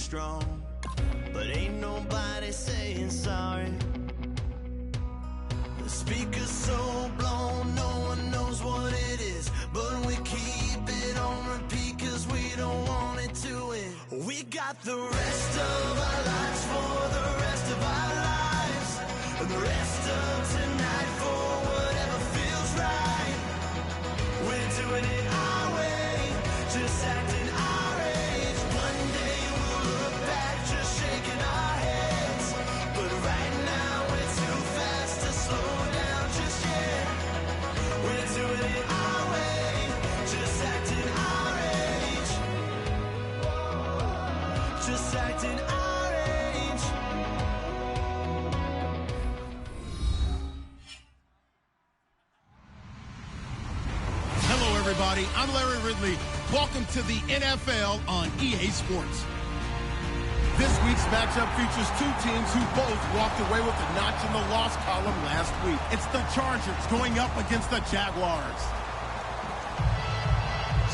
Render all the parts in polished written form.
strong, but ain't nobody saying sorry. The speaker's so blown, no one knows what it is, but we keep it on repeat cause we don't want it to end. We got the rest of our lives for the rest of our lives, and the rest of tonight for whatever feels right. We're doing it our way, just acting our age. One day we'll look back just shaking our heads, but right now we're too fast to slow down just yet. We're doing it our way, just acting our age, just acting our age. Hello, everybody. I'm Larry Ridley. Welcome to the NFL on EA Sports. This week's matchup features two teams who both walked away with a notch in the loss column last week. It's the Chargers going up against the Jaguars.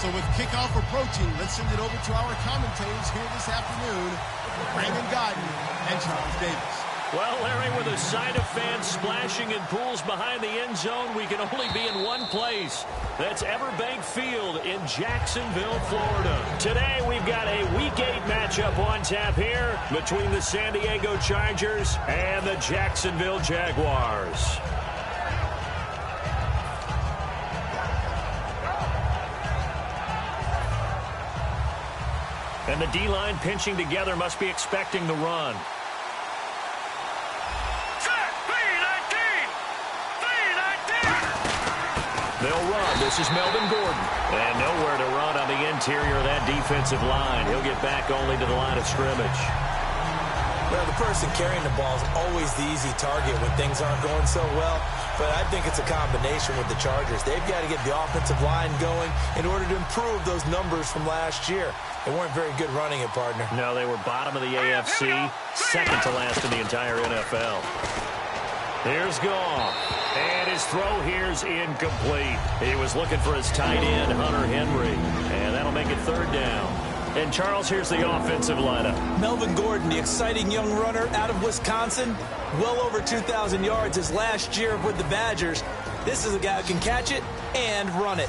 So with kickoff approaching, let's send it over to our commentators here this afternoon, Brandon Godden and Charles Davis. Well, Larry, with a side of fans splashing in pools behind the end zone, we can only be in one place. That's Everbank Field in Jacksonville, Florida. Today, we've got a Week 8 matchup on tap here between the San Diego Chargers and the Jacksonville Jaguars. And the D-line pinching together must be expecting the run. They'll run. This is Melvin Gordon. And nowhere to run on the interior of that defensive line. He'll get back only to the line of scrimmage. Well, the person carrying the ball is always the easy target when things aren't going so well. But I think it's a combination with the Chargers. They've got to get the offensive line going in order to improve those numbers from last year. They weren't very good running it, partner. No, they were bottom of the AFC, second to last in the entire NFL. Here's Goff. And his throw here's incomplete. He was looking for his tight end, Hunter Henry. And that'll make it third down. And, Charles, here's the offensive lineup. Melvin Gordon, the exciting young runner out of Wisconsin. Well over 2,000 yards his last year with the Badgers. This is a guy who can catch it and run it.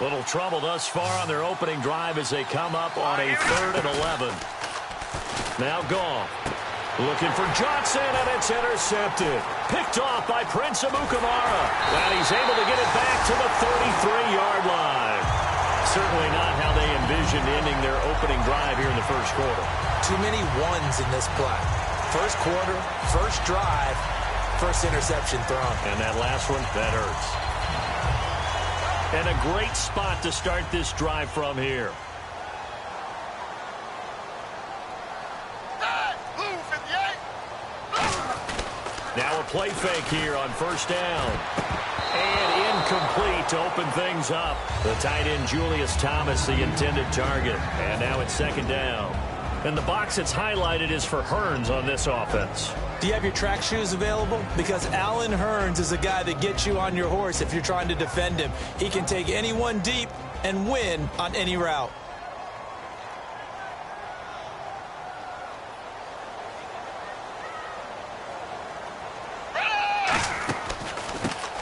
Little trouble thus far on their opening drive as they come up on a 3rd and 11. Now Goff. Looking for Johnson, and it's intercepted. Picked off by Prince Amukamara. And he's able to get it back to the 33-yard line. Certainly not how they envisioned ending their opening drive here in the first quarter. Too many ones in this play. First quarter, first drive, first interception thrown. And that last one, that hurts. And a great spot to start this drive from here. Now a play fake here on first down. And incomplete to open things up. The tight end Julius Thomas, the intended target. And now it's second down. And the box that's highlighted is for Hearns on this offense. Do you have your track shoes available? Because Allen Hearns is a guy that gets you on your horse if you're trying to defend him. He can take anyone deep and win on any route.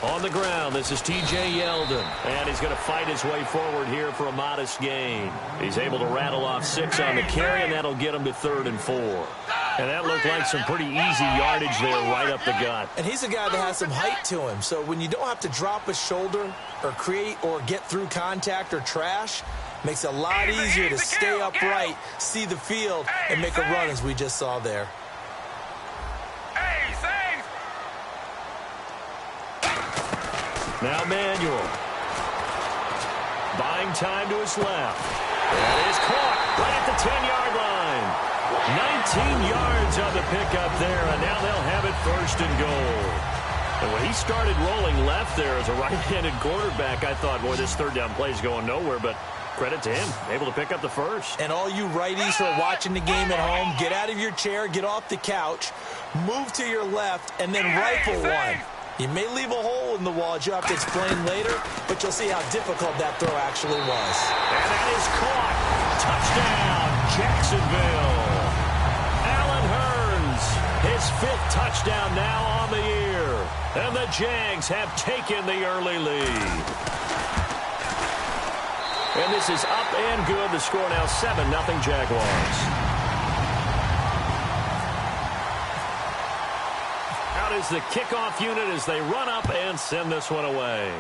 On the ground, this is T.J. Yeldon, and he's going to fight his way forward here for a modest gain. He's able to rattle off 6 on the carry, and that'll get him to 3rd and 4. And that looked like some pretty easy yardage there right up the gut. And he's a guy that has some height to him, so when you don't have to drop a shoulder or create or get through contact or trash, makes it a lot easier to stay upright, see the field, and make a run as we just saw there. Now Manuel. Buying time to his left. That is caught right at the 10-yard line. 19 yards on the pickup there, and now they'll have it 1st and goal. And when he started rolling left there as a right-handed quarterback, I thought, boy, this 3rd down play is going nowhere, but credit to him, able to pick up the first. And all you righties who are watching the game at home, get out of your chair, get off the couch, move to your left, and then rifle one. You may leave a hole in the wall, as you have to explain later, but you'll see how difficult that throw actually was. And that is caught. Touchdown, Jacksonville. fifth touchdown now on the year. And the Jags have taken the early lead. And this is up and good. The score now 7-0 Jaguars. Out is the kickoff unit as they run up and send this one away.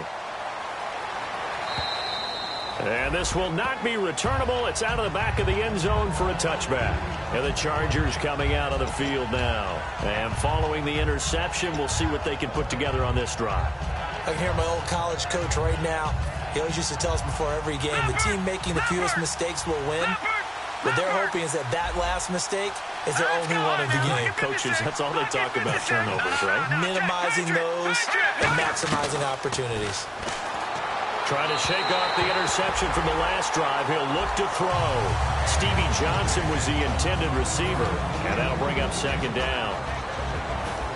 And this will not be returnable. It's out of the back of the end zone for a touchback. And the Chargers coming out of the field now. And following the interception, we'll see what they can put together on this drive. I can hear my old college coach right now. He always used to tell us before every game, the team making the fewest mistakes will win. What they're hoping is that last mistake is their only one of the game. Coaches, that's all they talk about, turnovers, right? Minimizing those and maximizing opportunities. Trying to shake off the interception from the last drive. He'll look to throw. Stevie Johnson was the intended receiver, and that'll bring up second down.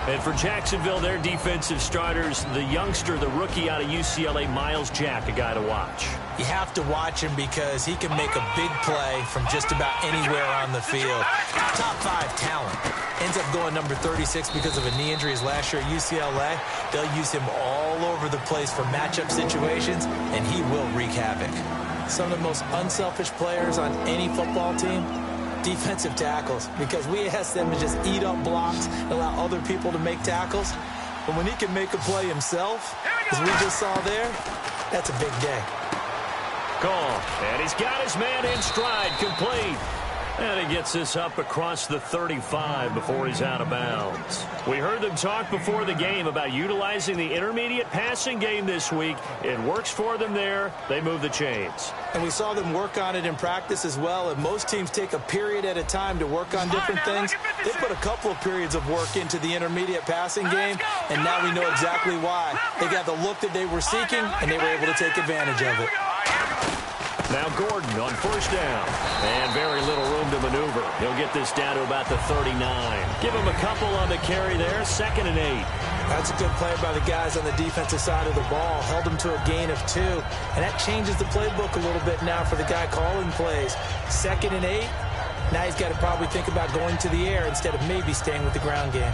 And for Jacksonville, their defensive starters, the youngster, the rookie out of UCLA, Miles Jack, a guy to watch. You have to watch him because he can make a big play from just about anywhere on the field. Top 5 talent. Ends up going number 36 because of a knee injury his last year at UCLA. They'll use him all over the place for matchup situations, and he will wreak havoc. Some of the most unselfish players on any football team, defensive tackles, because we ask them to just eat up blocks and allow other people to make tackles. But when he can make a play himself, as we just saw there, that's a big day. Goff, and he's got his man in stride, complete. And he gets this up across the 35 before he's out of bounds. We heard them talk before the game about utilizing the intermediate passing game this week. It works for them there. They move the chains. And we saw them work on it in practice as well. And most teams take a period at a time to work on different things. They put a couple of periods of work into the intermediate passing game, and now we know exactly why. They got the look that they were seeking, and they were able to take advantage of it. Now Gordon on first down. And very little room to maneuver. He'll get this down to about the 39. Give him a couple on the carry there. 2nd and 8. That's a good play by the guys on the defensive side of the ball. Held him to a gain of 2. And that changes the playbook a little bit now for the guy calling plays. 2nd and 8. Now he's got to probably think about going to the air instead of maybe staying with the ground game.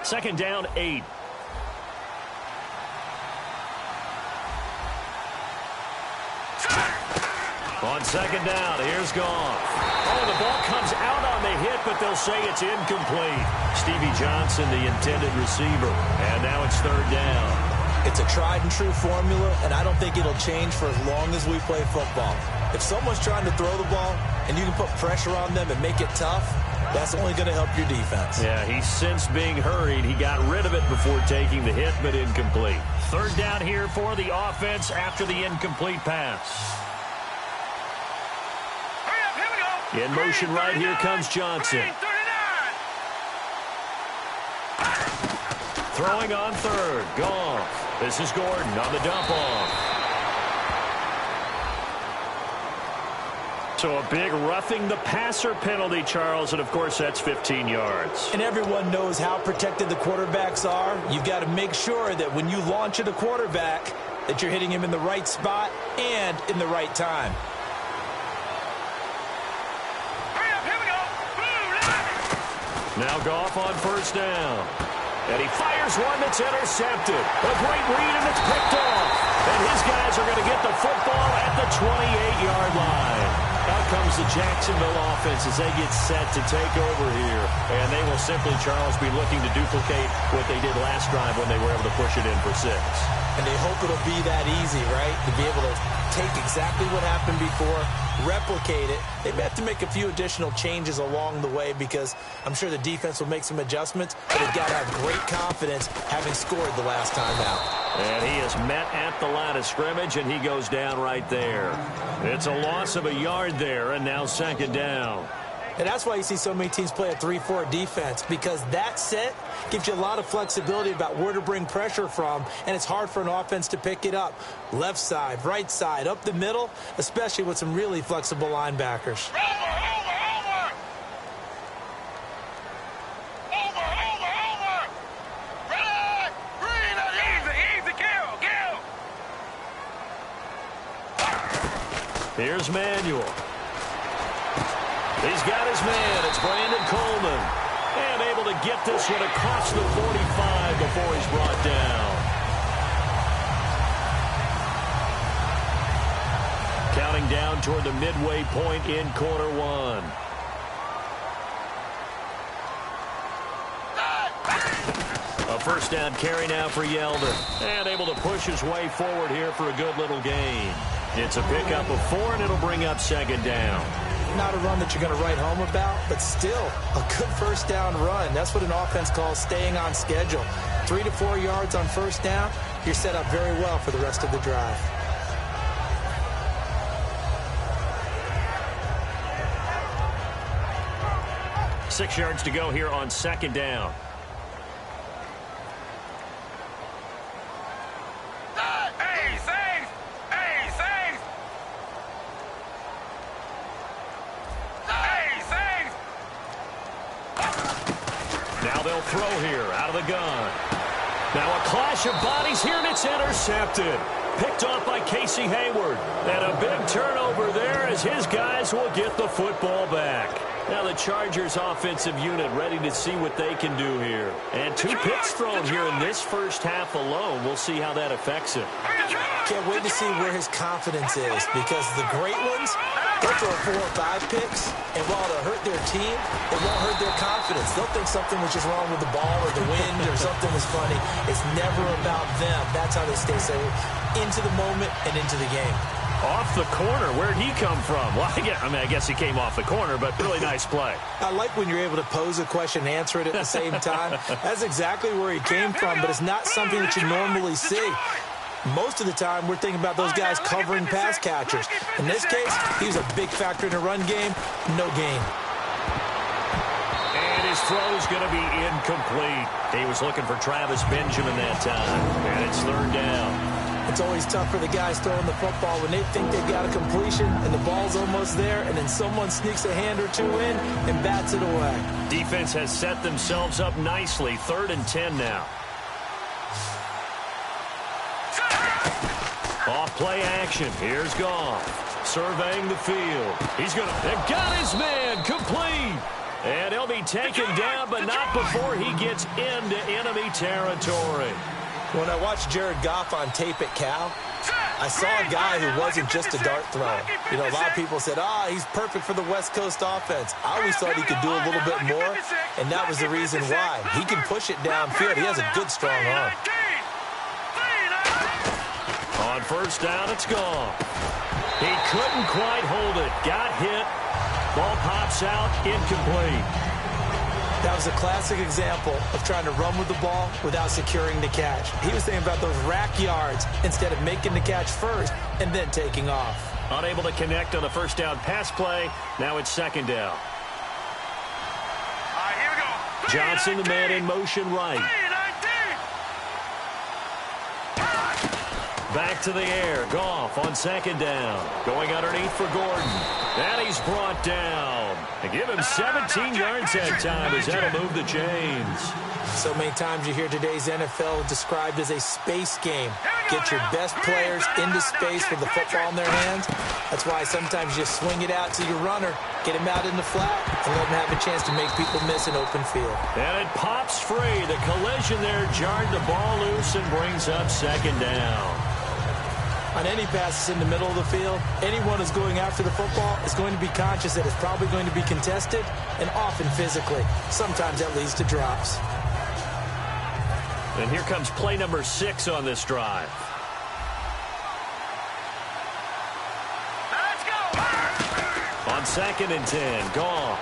Second down, 8. On second down, here's Goff. Oh, the ball comes out on the hit, but they'll say it's incomplete. Stevie Johnson, the intended receiver. And now it's 3rd down. It's a tried-and-true formula, and I don't think it'll change for as long as we play football. If someone's trying to throw the ball and you can put pressure on them and make it tough, that's only going to help your defense. Yeah, he sensed being hurried. He got rid of it before taking the hit, but incomplete. 3rd down here for the offense after the incomplete pass. In motion right here comes Johnson. Throwing on 3rd. Goff. This is Gordon on the dump off. So a big roughing the passer penalty, Charles, and of course that's 15 yards. And everyone knows how protected the quarterbacks are. You've got to make sure that when you launch at a quarterback that you're hitting him in the right spot and in the right time. Now Goff on first down. And he fires one that's intercepted. A great read, and it's picked off. And his guys are going to get the football at the 28-yard line. Out comes the Jacksonville offense as they get set to take over here. And they will simply, Charles, be looking to duplicate what they did last drive when they were able to push it in for 6. And they hope it'll be that easy, right? To be able to take exactly what happened before, replicate it. They may have to make a few additional changes along the way because I'm sure the defense will make some adjustments, but they've got to have great confidence having scored the last time out. And he is met at the line of scrimmage, and he goes down right there. It's a loss of a yard there, and now 2nd down. And that's why you see so many teams play a 3-4 defense, because that set gives you a lot of flexibility about where to bring pressure from, and it's hard for an offense to pick it up. Left side, right side, up the middle, especially with some really flexible linebackers. Here's Manuel. He's got his man. It's Brandon Coleman. And able to get this one across the 45 before he's brought down. Counting down toward the midway point in quarter one. A first down carry now for Yeldon. And able to push his way forward here for a good little gain. It's a pickup of 4, and it'll bring up second down. Not a run that you're going to write home about, but still a good first down run. That's what an offense calls staying on schedule. 3 to 4 yards on first down, you're set up very well for the rest of the drive. Six yards to go here on second down. Now they'll throw here out of the gun. Now a clash of bodies here, and it's intercepted. Picked off by Casey Hayward. And a big turnover there as his guys will get the football back. Now the Chargers offensive unit ready to see what they can do here. And 2 picks thrown here in this first half alone. We'll see how that affects him. Can't wait to see where his confidence is, because the great ones, they'll throw 4 or 5 picks, and while they'll hurt their team, it won't hurt their confidence. They'll think something was just wrong with the ball or the wind or something was funny. It's never about them. That's how they stay safe into the moment and into the game. Off the corner. Where'd he come from? Well, I guess he came off the corner, but really nice play. I like when you're able to pose a question and answer it at the same time. That's exactly where he came from, but it's not something that you normally see. Most of the time, we're thinking about those guys covering pass catchers. In this case, he was a big factor in the run game. No gain. And his throw's going to be incomplete. He was looking for Travis Benjamin that time, and it's third down. It's always tough for the guys throwing the football when they think they've got a completion and the ball's almost there, and then someone sneaks a hand or 2 in and bats it away. Defense has set themselves up nicely. 3rd and 10 now. Off play action. Here's Goff. Surveying the field. They've got his man complete. And he'll be taken down, but not before he gets into enemy territory. When I watched Jared Goff on tape at Cal, I saw a guy who wasn't just a dart thrower. You know, a lot of people said, he's perfect for the West Coast offense. I always thought he could do a little bit more, and that was the reason why. He can push it downfield. He has a good, strong arm. On first down, it's gone. He couldn't quite hold it. Got hit. Ball pops out, incomplete. That was a classic example of trying to run with the ball without securing the catch. He was thinking about those rack yards instead of making the catch first and then taking off. Unable to connect on the first down pass play. Now it's second down. Here we go. Johnson, the man in motion right. Back to the air. Goff on second down. Going underneath for Gordon. And he's brought down. And give him 17 yards that time as that'll move the chains. So many times you hear today's NFL described as a space game. Get your best players into space with the football in their hands. That's why sometimes you swing it out to your runner, get him out in the flat, and let him have a chance to make people miss an open field. And it pops free. The collision there jarred the ball loose and brings up second down. On any passes in the middle of the field, anyone who's going after the football is going to be conscious that it's probably going to be contested, and often physically. Sometimes that leads to drops. And here comes play number 6 on this drive. Let's go. On second and 10, Goff.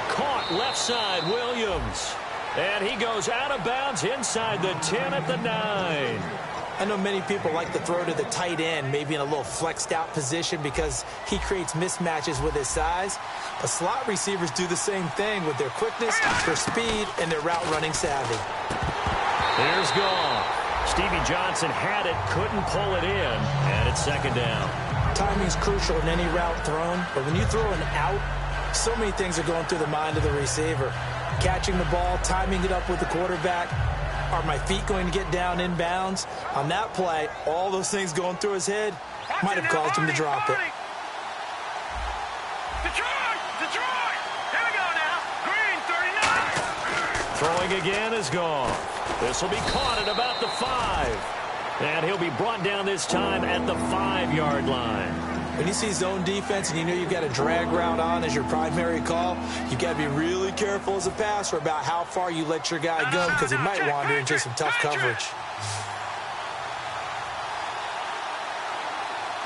Caught left side, Williams. And he goes out of bounds inside the 10 at the 9. I know many people like to throw to the tight end, maybe in a little flexed out position because he creates mismatches with his size. But slot receivers do the same thing with their quickness, their speed, and their route running savvy. Here's Goff. Stevie Johnson had it, couldn't pull it in, and it's second down. Timing's crucial in any route thrown, but when you throw an out, so many things are going through the mind of the receiver. Catching the ball, timing it up with the quarterback. Are my feet going to get down in bounds? On that play, all those things going through his head, Might have caused him to drop it. Detroit! Detroit! Here we go now. Green 39. Throwing again is gone. This will be caught at about the 5. And he'll be brought down this time at the 5-yard line. When you see zone defense and you know you've got a drag route on as your primary call, you've got to be really careful as a passer about how far you let your guy go because he might wander into some tough coverage.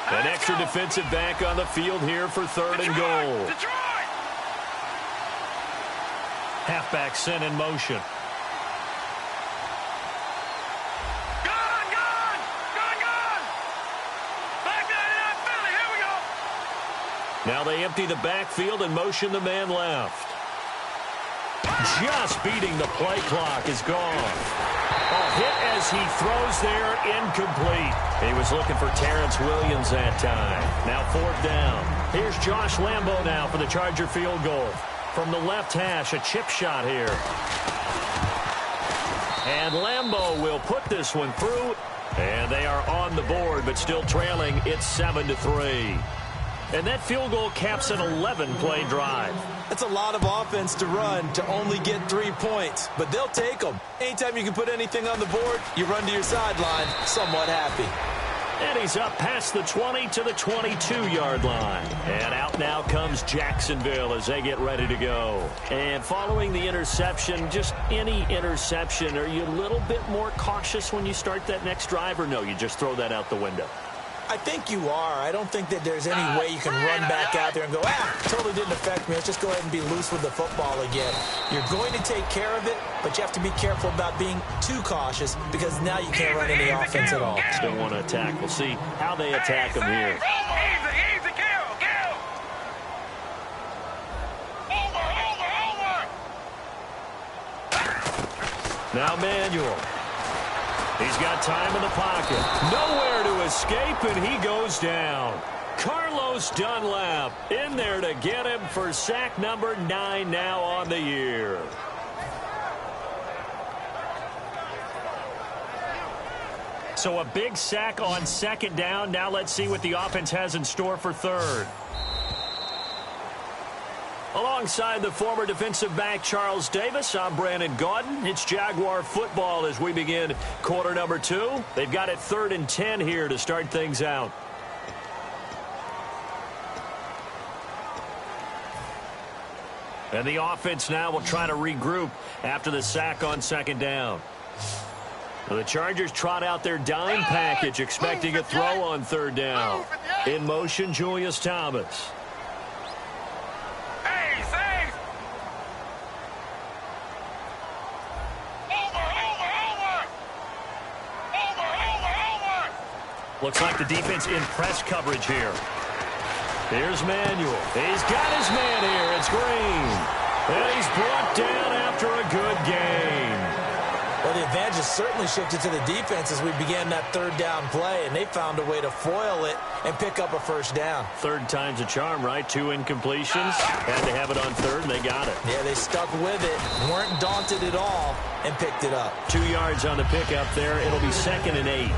An extra defensive back on the field here for 3rd and goal. Detroit! Halfback sent in motion. Gone! Gone! Gone! Gone! Back 99 Philly. Here we go. Now they empty the backfield and motion the man left. Just beating the play clock is gone. A hit as he throws there, incomplete. He was looking for Terrence Williams that time. Now 4th down. Here's Josh Lambo now for the Charger field goal. From the left hash, a chip shot here. And Lambo will put this one through. And they are on the board, but still trailing. It's 7-3. And that field goal caps an 11-play drive. That's a lot of offense to run to only get 3 points, but they'll take them. Anytime you can put anything on the board, you run to your sideline somewhat happy. And he's up past the 20 to the 22-yard line. And out now comes Jacksonville as they get ready to go. And following the interception, just any interception, are you a little bit more cautious when you start that next drive, or no, you just throw that out the window? I think you are. I don't think that there's any way you can run back out there and go, totally didn't affect me. Let's just go ahead and be loose with the football again. You're going to take care of it, but you have to be careful about being too cautious because now you can't run any offense at all. Still want to attack. We'll see how they attack him here. Easy, easy, kill, kill. Over. Now Manuel. He's got time in the pocket. Nowhere to escape, and he goes down. Carlos Dunlap in there to get him for sack number 9 now on the year. So a big sack on 2nd down. Now let's see what the offense has in store for 3rd. Alongside the former defensive back Charles Davis, I'm Brandon Gaudin. It's Jaguar football as we begin quarter number 2. They've got it 3rd and 10 here to start things out. And the offense now will try to regroup after the sack on 2nd down. So the Chargers trot out their dime package, expecting a throw on 3rd down. In motion, Julius Thomas. Looks like the defense in press coverage here. Here's Manuel. He's got his man here. It's Green. And he's brought down after a good game. Well, the advantage has certainly shifted to the defense as we began that 3rd down play, and they found a way to foil it and pick up a 1st down. 3rd time's a charm, right? 2 incompletions. Had to have it on 3rd, and they got it. Yeah, they stuck with it, weren't daunted at all, and picked it up. 2 yards on the pickup there. It'll be 2nd and 8.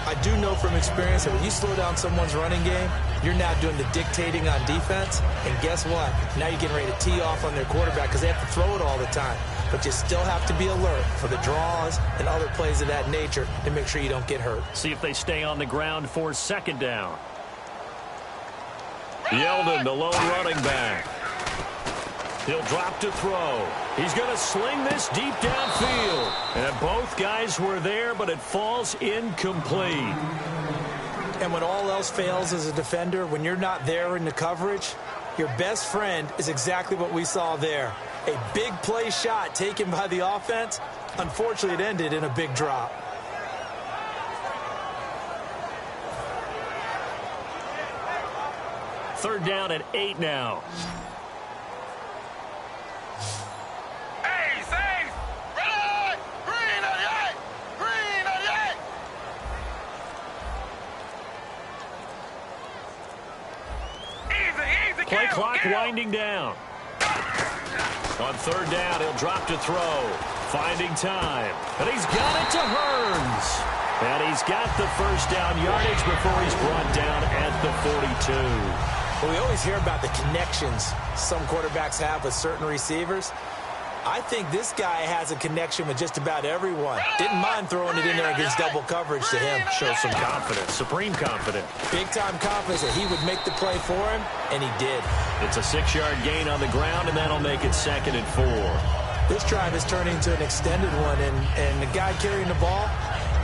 I do know from experience that when you slow down someone's running game, you're now doing the dictating on defense. And guess what? Now you're getting ready to tee off on their quarterback because they have to throw it all the time. But you still have to be alert for the draws and other plays of that nature to make sure you don't get hurt. See if they stay on the ground for 2nd down. Yeldon, the lone running back. He'll drop to throw. He's going to sling this deep downfield. And both guys were there, but it falls incomplete. And when all else fails as a defender, when you're not there in the coverage, your best friend is exactly what we saw there. A big play shot taken by the offense. Unfortunately, it ended in a big drop. Third down at 8 now. Play clock winding down. On third down, he'll drop to throw. Finding time. And he's got it to Hearns. And he's got the first down yardage before he's brought down at the 42. Well, we always hear about the connections some quarterbacks have with certain receivers. I think this guy has a connection with just about everyone. Didn't mind throwing it in there against double coverage to him. Shows some confidence, supreme confidence. Big-time confidence that he would make the play for him, and he did. It's a 6-yard gain on the ground, and that'll make it 2nd and 4. This drive is turning into an extended one, and the guy carrying the ball,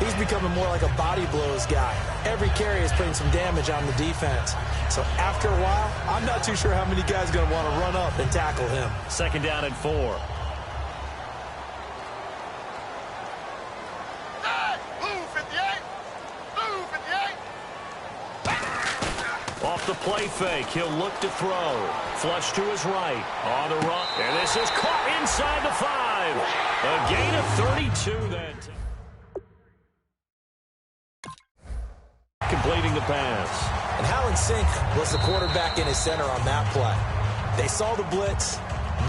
he's becoming more like a body blows guy. Every carry is putting some damage on the defense. So after a while, I'm not too sure how many guys are going to want to run up and tackle him. 2nd down and 4. Off the play fake, he'll look to throw. Flush to his right, on the run. And this is caught inside the 5. A gain of 32 then. Completing the pass. And how in sync was the quarterback in his center on that play? They saw the blitz,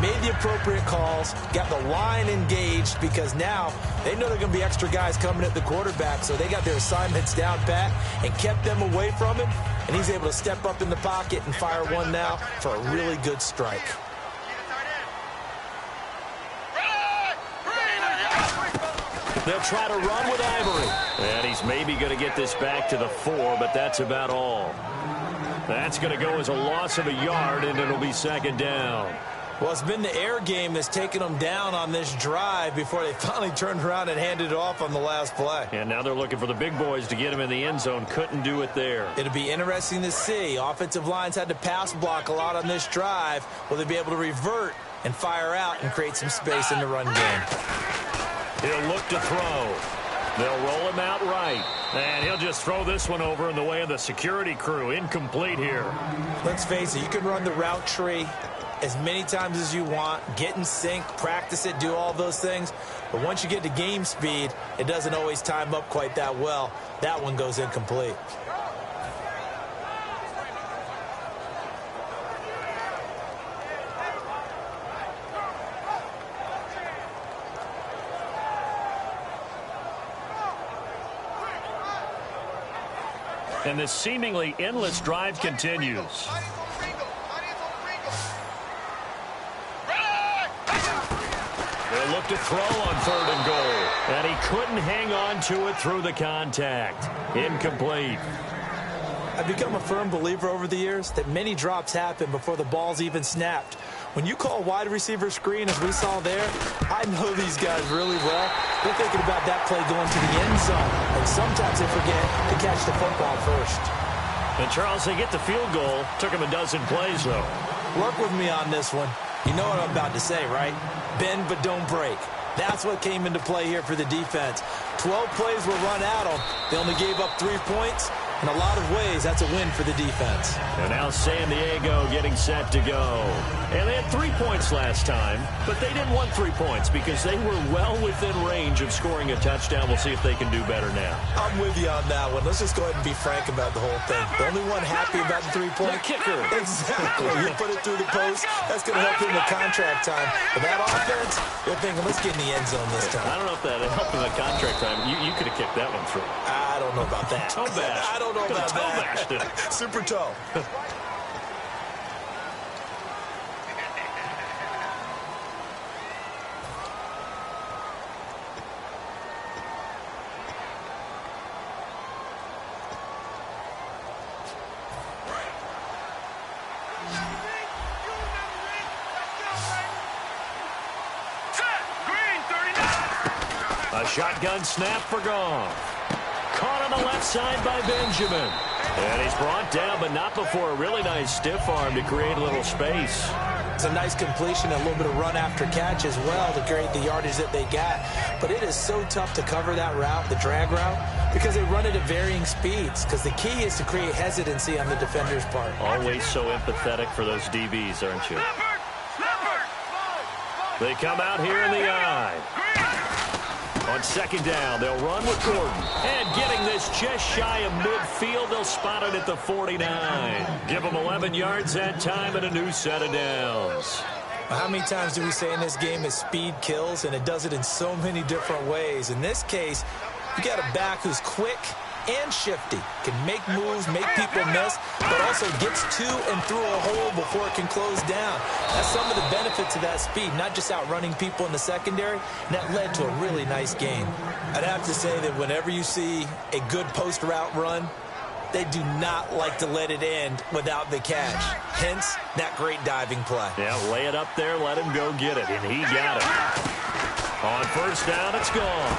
made the appropriate calls, got the line engaged because now they know they're going to be extra guys coming at the quarterback, so they got their assignments down pat and kept them away from him, and he's able to step up in the pocket and fire one now for a really good strike. They'll try to run with Ivory. And he's maybe going to get this back to the 4, but that's about all. That's going to go as a loss of a yard, and it'll be 2nd down. Well, it's been the air game that's taken them down on this drive before they finally turned around and handed it off on the last play. And now they're looking for the big boys to get him in the end zone. Couldn't do it there. It'll be interesting to see. Offensive lines had to pass block a lot on this drive. Will they be able to revert and fire out and create some space in the run game? He'll look to throw. They'll roll him out right. And he'll just throw this one over in the way of the security crew. Incomplete here. Let's face it, you can run the route tree as many times as you want, get in sync, practice it, do all those things. But once you get to game speed, it doesn't always time up quite that well. That one goes incomplete. And this seemingly endless drive continues. They'll look to throw on 3rd and goal. And he couldn't hang on to it through the contact. Incomplete. I've become a firm believer over the years that many drops happen before the ball's even snapped. When you call wide receiver screen, as we saw there, I know these guys really well. They're thinking about that play going to the end zone. And sometimes they forget to catch the football first. And, Charles, they get the field goal. Took him a dozen plays, though. Work with me on this one. You know what I'm about to say, right? Bend but don't break. That's what came into play here for the defense. 12 plays were run at them. They only gave up 3 points. In a lot of ways, that's a win for the defense. And now San Diego getting set to go. And they had 3 points last time, but they didn't want 3 points because they were well within range of scoring a touchdown. We'll see if they can do better now. I'm with you on that one. Let's just go ahead and be frank about the whole thing. The only one happy about the 3-point kicker. Exactly. You put it through the post. That's going to help him with contract time. But that offense, they're thinking, let's get in the end zone this time. I don't know if that helped him at contract time. You could have kicked that one through. I don't know about that. Toe bash. I don't know about that. Bashed it. Super toe. A shotgun snap for Goff. Caught on the left side by Benjamin. And he's brought down, but not before a really nice stiff arm to create a little space. It's a nice completion, a little bit of run after catch as well to create the yardage that they got. But it is so tough to cover that route, the drag route, because they run it at varying speeds. Because the key is to create hesitancy on the defender's part. Always so empathetic for those DBs, aren't you? They come out here in the eye. On 2nd down, they'll run with Gordon. And getting this just shy of midfield, they'll spot it at the 49. Give them 11 yards that time and a new set of downs. How many times do we say in this game that speed kills, and it does it in so many different ways? In this case, You got a back who's quick and shifty, can make moves, make people miss, but also gets to and through a hole before it can close down. That's some of the benefits of that speed, not just outrunning people in the secondary, and that led to a really nice game. I'd have to say that whenever you see a good post route run, they do not like to let it end without the catch. Hence, that great diving play. Yeah, lay it up there, let him go get it, and he got it. On first down, it's gone.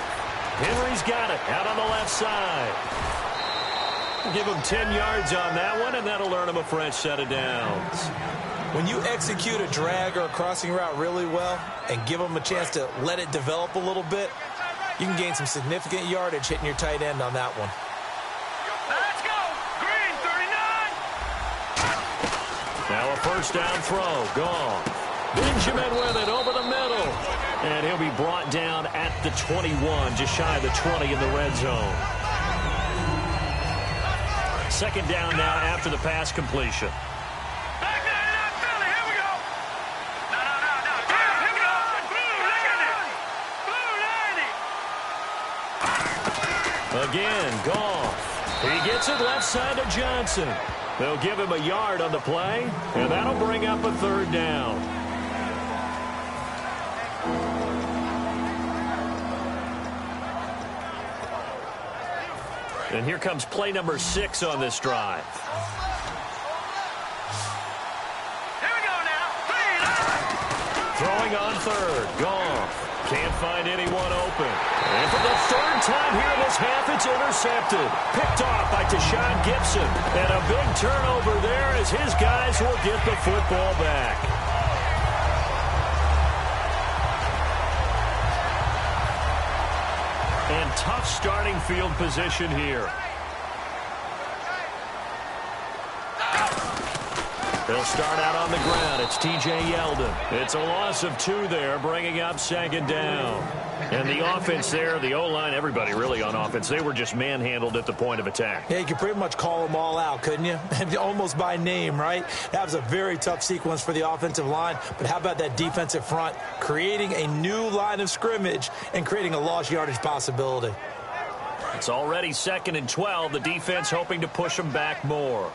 Henry's got it out on the left side. Give him 10 yards on that one, and that'll earn him a fresh set of downs. When you execute a drag or a crossing route really well and give them a chance to let it develop a little bit, you can gain some significant yardage hitting your tight end on that one. Let's go! Green, 39! Now a first down throw. Gone. Benjamin with it over the middle. And he'll be brought down at the 21, just shy of the 20 in the red zone. Second down now after the pass completion. Back 99, Philly, here we go! No. Here we go! Blue, look at it! Blue 90! Again, Goff. He gets it left side to Johnson. They'll give him a yard on the play, and that'll bring up a third down. And here comes play number 6 on this drive. Here we go now! Throwing on third. Goff. Can't find anyone open. And for the third time here in this half, it's intercepted. Picked off by Tashawn Gibson. And a big turnover there as his guys will get the football back. And tough starting field position here. They'll start out on the ground. It's T.J. Yeldon. It's a loss of 2 there, bringing up second down. And the offense there, the O-line, everybody really on offense, they were just manhandled at the point of attack. Yeah, you could pretty much call them all out, couldn't you? Almost by name, right? That was a very tough sequence for the offensive line. But how about that defensive front creating a new line of scrimmage and creating a lost yardage possibility? It's already 2nd and 12. The defense hoping to push them back more.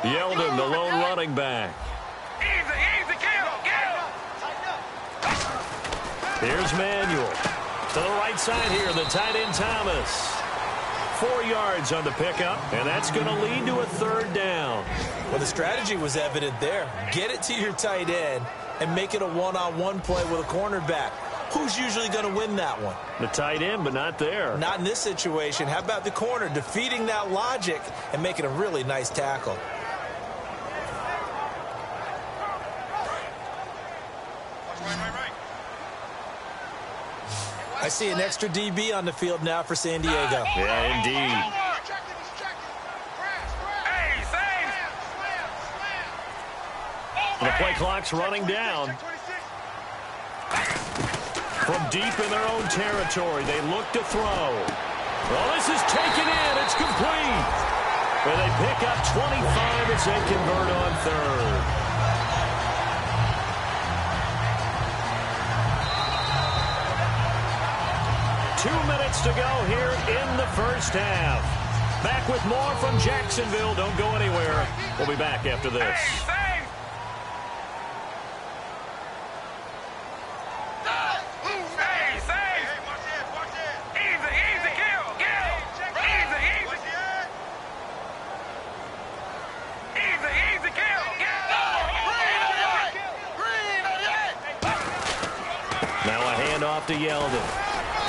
Yeldon, the lone running back. Easy, kill. Here's Manuel. To the right side here, the tight end Thomas. 4 yards on the pickup, and that's going to lead to a third down. Well, the strategy was evident there. Get it to your tight end and make it a one-on-one play with a cornerback. Who's usually going to win that one? The tight end, but not there. Not in this situation. How about the corner defeating that logic and making a really nice tackle? I see an extra DB on the field now for San Diego. Yeah, indeed. The play clock's running down. From deep in their own territory, they look to throw. Well, this is taken in. It's complete. And they pick up 25 as they convert on third. Two minutes to go here in the first half. Back with more from Jacksonville. Don't go anywhere. We'll be back after this. Now a handoff to Yeldon.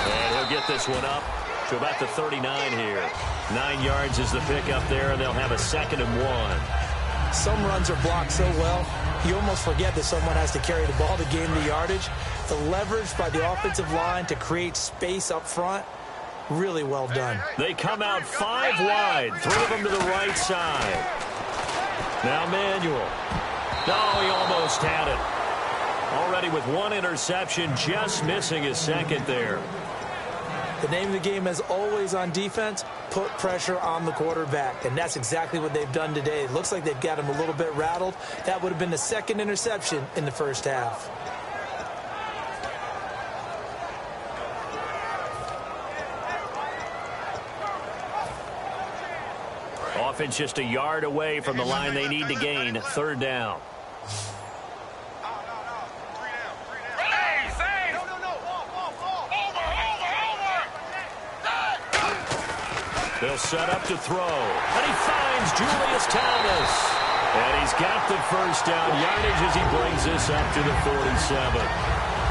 And he'll get this one up to about the 39 here. 9 yards is the pickup there, and they'll have a 2nd and 1. Some runs are blocked so well, you almost forget that someone has to carry the ball to gain the yardage. The leverage by the offensive line to create space up front, really well done. They come out 5 wide, 3 of them to the right side. Now Manuel. No, he almost had it. Already with 1 interception, just missing his 2nd there. The name of the game is always on defense, put pressure on the quarterback. And that's exactly what they've done today. It looks like they've got him a little bit rattled. That would have been the 2nd interception in the first half. offense just a yard away from the line they need to gain. Third down. They'll set up to throw. And he finds Julius Thomas. And he's got the first down yardage as he brings this up to the 47.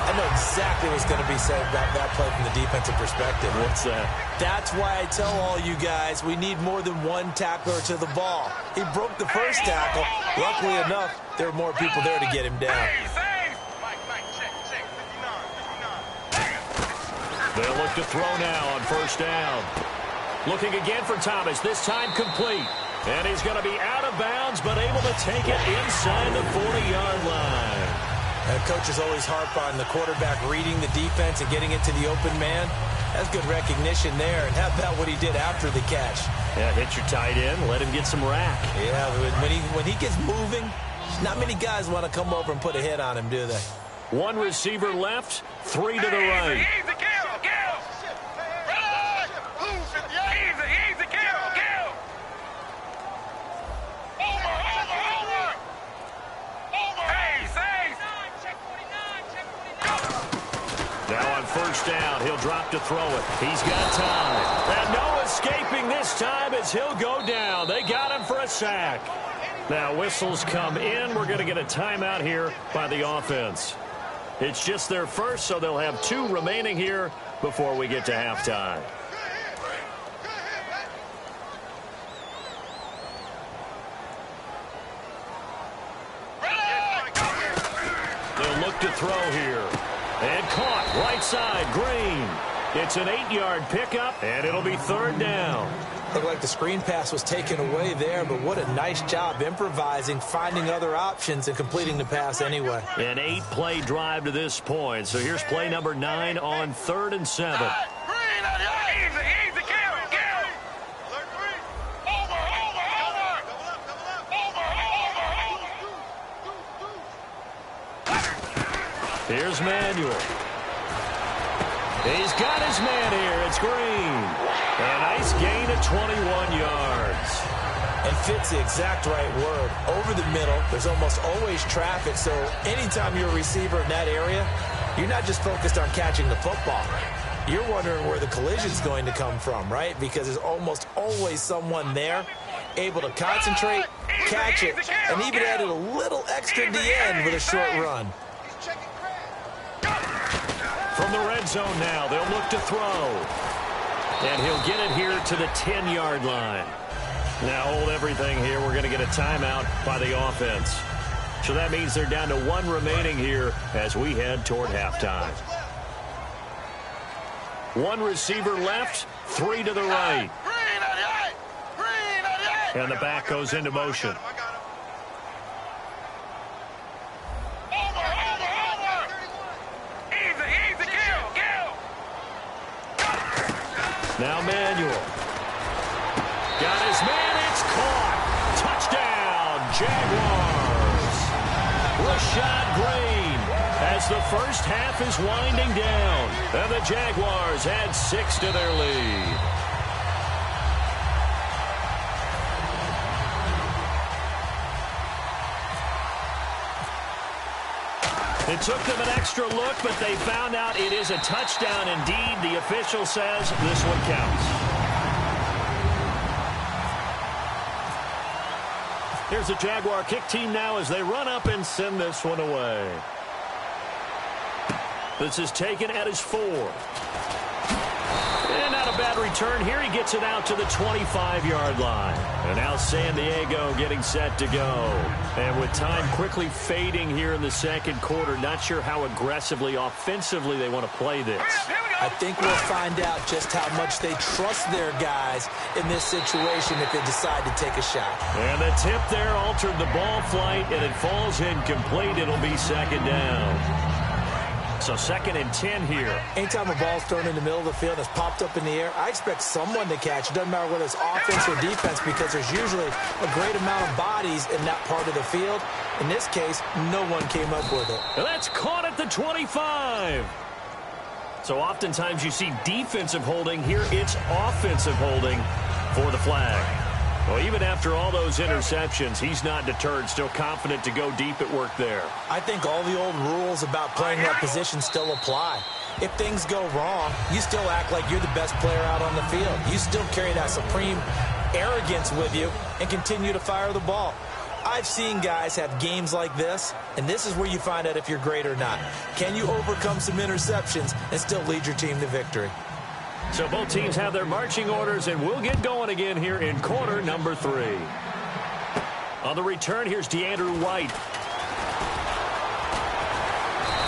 I know exactly what's going to be said about that play from the defensive perspective. What's that? That's why I tell all you guys we need more than one tackler to the ball. He broke the first tackle. Luckily enough, there were more people there to get him down. They'll look to throw now on first down. Looking again for Thomas, this time complete. And he's going to be out of bounds, but able to take it inside the 40-yard line. And coaches always harp on the quarterback reading the defense and getting it to the open man. That's good recognition there. And how about what he did after the catch? Yeah, hit your tight end, let him get some rack. Yeah, when he gets moving, not many guys want to come over and put a hit on him, do they? One receiver left, three to the right. Now on first down, he'll drop to throw it. He's got time. And no escaping this time as he'll go down. They got him for a sack. Now whistles come in. We're going to get a timeout here by the offense. It's just their first, so they'll have two remaining here before we get to halftime. They'll look to throw here. And caught right side, Green. It's an 8-yard pickup, and it'll be third down. Looked like the screen pass was taken away there, but what a nice job improvising, finding other options, and completing the pass anyway. An 8-play drive to this point. So here's play number 9 on 3rd and 7. Here's Manuel. He's got his man here. It's Green. A nice gain of 21 yards. And fits the exact right word. Over the middle, there's almost always traffic, so anytime you're a receiver in that area, you're not just focused on catching the football. You're wondering where the collision's going to come from, right? Because there's almost always someone there able to concentrate, catch it, and even added a little extra at the end with a short run. From the red zone now, they'll look to throw. And he'll get it here to the 10-yard line. Now hold everything here. We're going to get a timeout by the offense. So that means they're down to one remaining here as we head toward halftime. One receiver left, three to the right. And the back goes into motion. Now Manuel. Got his man. It's caught. Touchdown, Jaguars. Rashad Green as the first half is winding down. And the Jaguars add 6 to their lead. It took them an extra look, but they found out it is a touchdown indeed. The official says this one counts. Here's the Jaguar kick team now as they run up and send this one away. This is taken at his 4. And not a bad return here. He gets it out to the 25-yard line. And now San Diego getting set to go. And with time quickly fading here in the second quarter, not sure how aggressively, offensively they want to play this. I think we'll find out just how much they trust their guys in this situation if they decide to take a shot. And the tip there altered the ball flight, and it falls incomplete. It'll be second down. So 2nd and 10 here. Anytime a ball's thrown in the middle of the field and it's popped up in the air, I expect someone to catch. It doesn't matter whether it's offense or defense because there's usually a great amount of bodies in that part of the field. In this case, no one came up with it. And that's caught at the 25. So oftentimes you see defensive holding. Here it's offensive holding for the flag. Well, even after all those interceptions, he's not deterred, still confident to go deep at work there. I think all the old rules about playing that position still apply. If things go wrong, you still act like you're the best player out on the field. You still carry that supreme arrogance with you and continue to fire the ball. I've seen guys have games like this, and this is where you find out if you're great or not. Can you overcome some interceptions and still lead your team to victory? So both teams have their marching orders, and we'll get going again here in quarter number 3. On the return, here's White.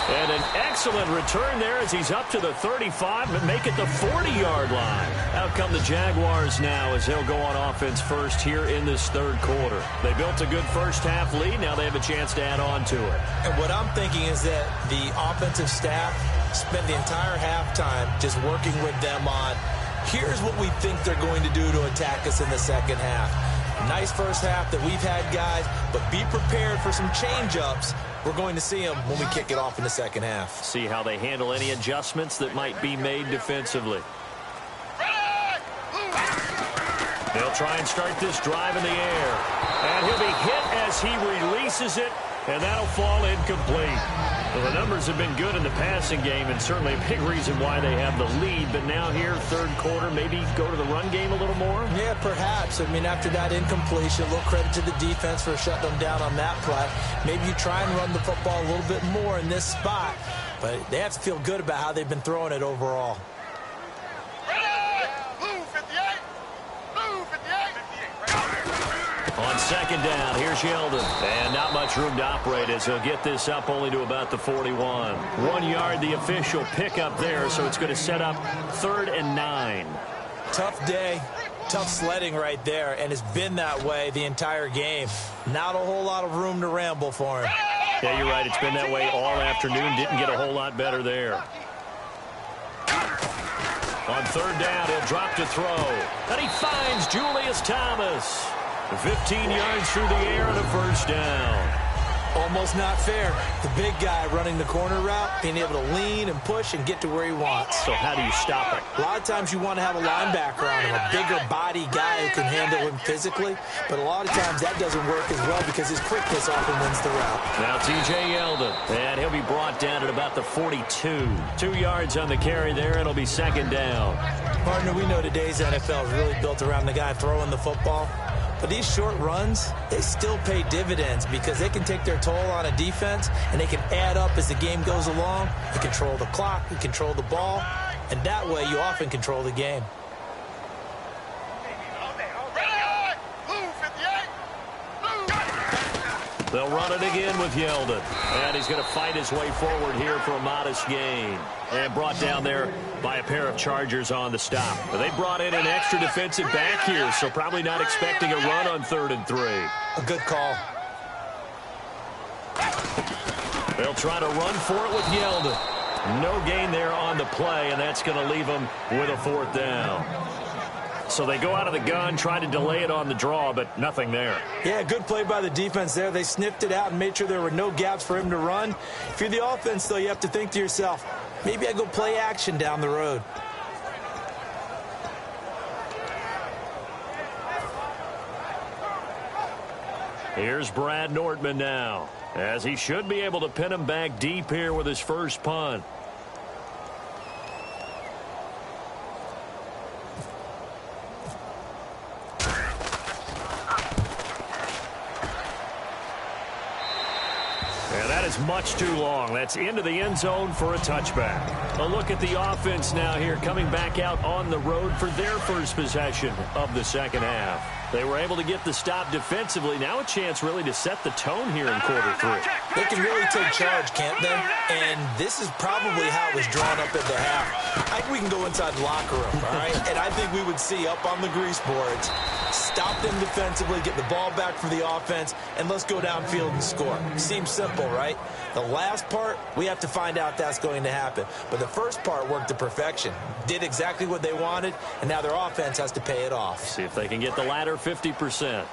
And an excellent return there as he's up to the 35, but make it the 40-yard line. Out come the Jaguars now as they'll go on offense first here in this third quarter. They built a good first-half lead. Now they have a chance to add on to it. And what I'm thinking is that the offensive staff spent the entire halftime just working with them on, here's what we think they're going to do to attack us in the second half. Nice first half that we've had, guys, but be prepared for some change-ups. We're going to see them when we kick it off in the second half. See how they handle any adjustments that might be made defensively. They'll try and start this drive in the air. And he'll be hit as he releases it, and that'll fall incomplete. Well, the numbers have been good in the passing game, and certainly a big reason why they have the lead. But now here, third quarter, maybe go to the run game a little more? Yeah, perhaps. I mean, after that incompletion, a little credit to the defense for shutting them down on that play. Maybe you try and run the football a little bit more in this spot. But they have to feel good about how they've been throwing it overall. On second down, here's Yeldon. And not much room to operate as he'll get this up only to about the 41. 1 yard, the official pickup there, so it's going to set up 3rd and 9. Tough day, tough sledding right there, and it's been that way the entire game. Not a whole lot of room to ramble for him. Yeah, you're right. It's been that way all afternoon. Didn't get a whole lot better there. On third down, he'll drop to throw. And he finds Julius Thomas. 15 yards through the air and a first down. Almost not fair. The big guy running the corner route, being able to lean and push and get to where he wants. So how do you stop it? A lot of times you want to have a linebacker on him, a bigger body guy who can handle him physically. But a lot of times that doesn't work as well because his quickness often wins the route. Now T.J. Yeldon, and he'll be brought down at about the 42. 2 yards on the carry there. It'll be second down. Partner, we know today's NFL is really built around the guy throwing the football. But these short runs, they still pay dividends because they can take their toll on a defense and they can add up as the game goes along. You control the clock, you control the ball, and that way you often control the game. They'll run it again with Yeldon. And he's going to fight his way forward here for a modest gain. And brought down there by a pair of Chargers on the stop. But they brought in an extra defensive back here, so probably not expecting a run on 3rd and 3. A good call. They'll try to run for it with Yeldon. No gain there on the play, and that's going to leave them with a 4th down. So they go out of the gun, try to delay it on the draw, but nothing there. Yeah, good play by the defense there. They sniffed it out and made sure there were no gaps for him to run. If you're the offense, though, you have to think to yourself, maybe I go play action down the road. Here's Brad Nordman now, as he should be able to pin him back deep here with his first punt. Much too long. That's into the end zone for a touchback. A look at the offense now here, coming back out on the road for their first possession of the second half. They were able to get the stop defensively. Now a chance really to set the tone here in quarter 3. They can really take charge, can't they? And this is probably how it was drawn up at the half. I think we can go inside the locker room, all right? And I think we would see up on the grease boards, stop them defensively, get the ball back for the offense, and let's go downfield and score. Seems simple, right? The last part, we have to find out that's going to happen. But the first part worked to perfection. Did exactly what they wanted, and now their offense has to pay it off. See if they can get the latter 50%.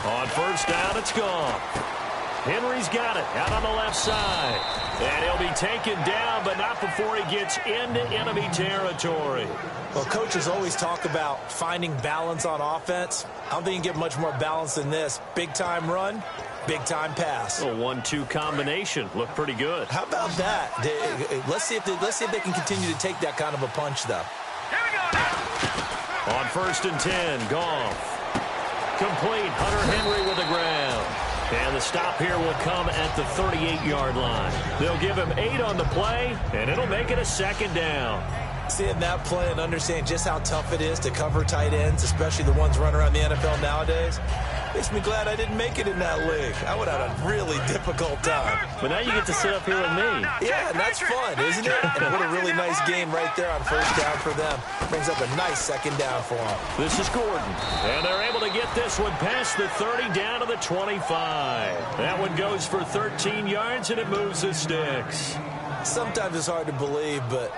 On first down, it's gone. Henry's got it out on the left side. And he'll be taken down, but not before he gets into enemy territory. Well, coaches always talk about finding balance on offense. I don't think you can get much more balance than this. Big-time run, big-time pass. A 1-2 combination. Looked pretty good. How about that? Let's see if they can continue to take that kind of a punch, though. Here we go now. On 1st and 10, Goff. Complete. Hunter Henry with the ground. And the stop here will come at the 38-yard line. They'll give him 8 on the play, and it'll make it a 2nd down. Seeing that play and understanding just how tough it is to cover tight ends, especially the ones running around the NFL nowadays, makes me glad I didn't make it in that league. I would have had a really difficult time. But now you get to sit up here with me. Yeah, and that's fun, isn't it? And what a really nice game right there on 1st down for them. Brings up a nice 2nd down for them. This is Gordon. And they're able to get this one past the 30 down to the 25. That one goes for 13 yards, and it moves the sticks. Sometimes it's hard to believe, but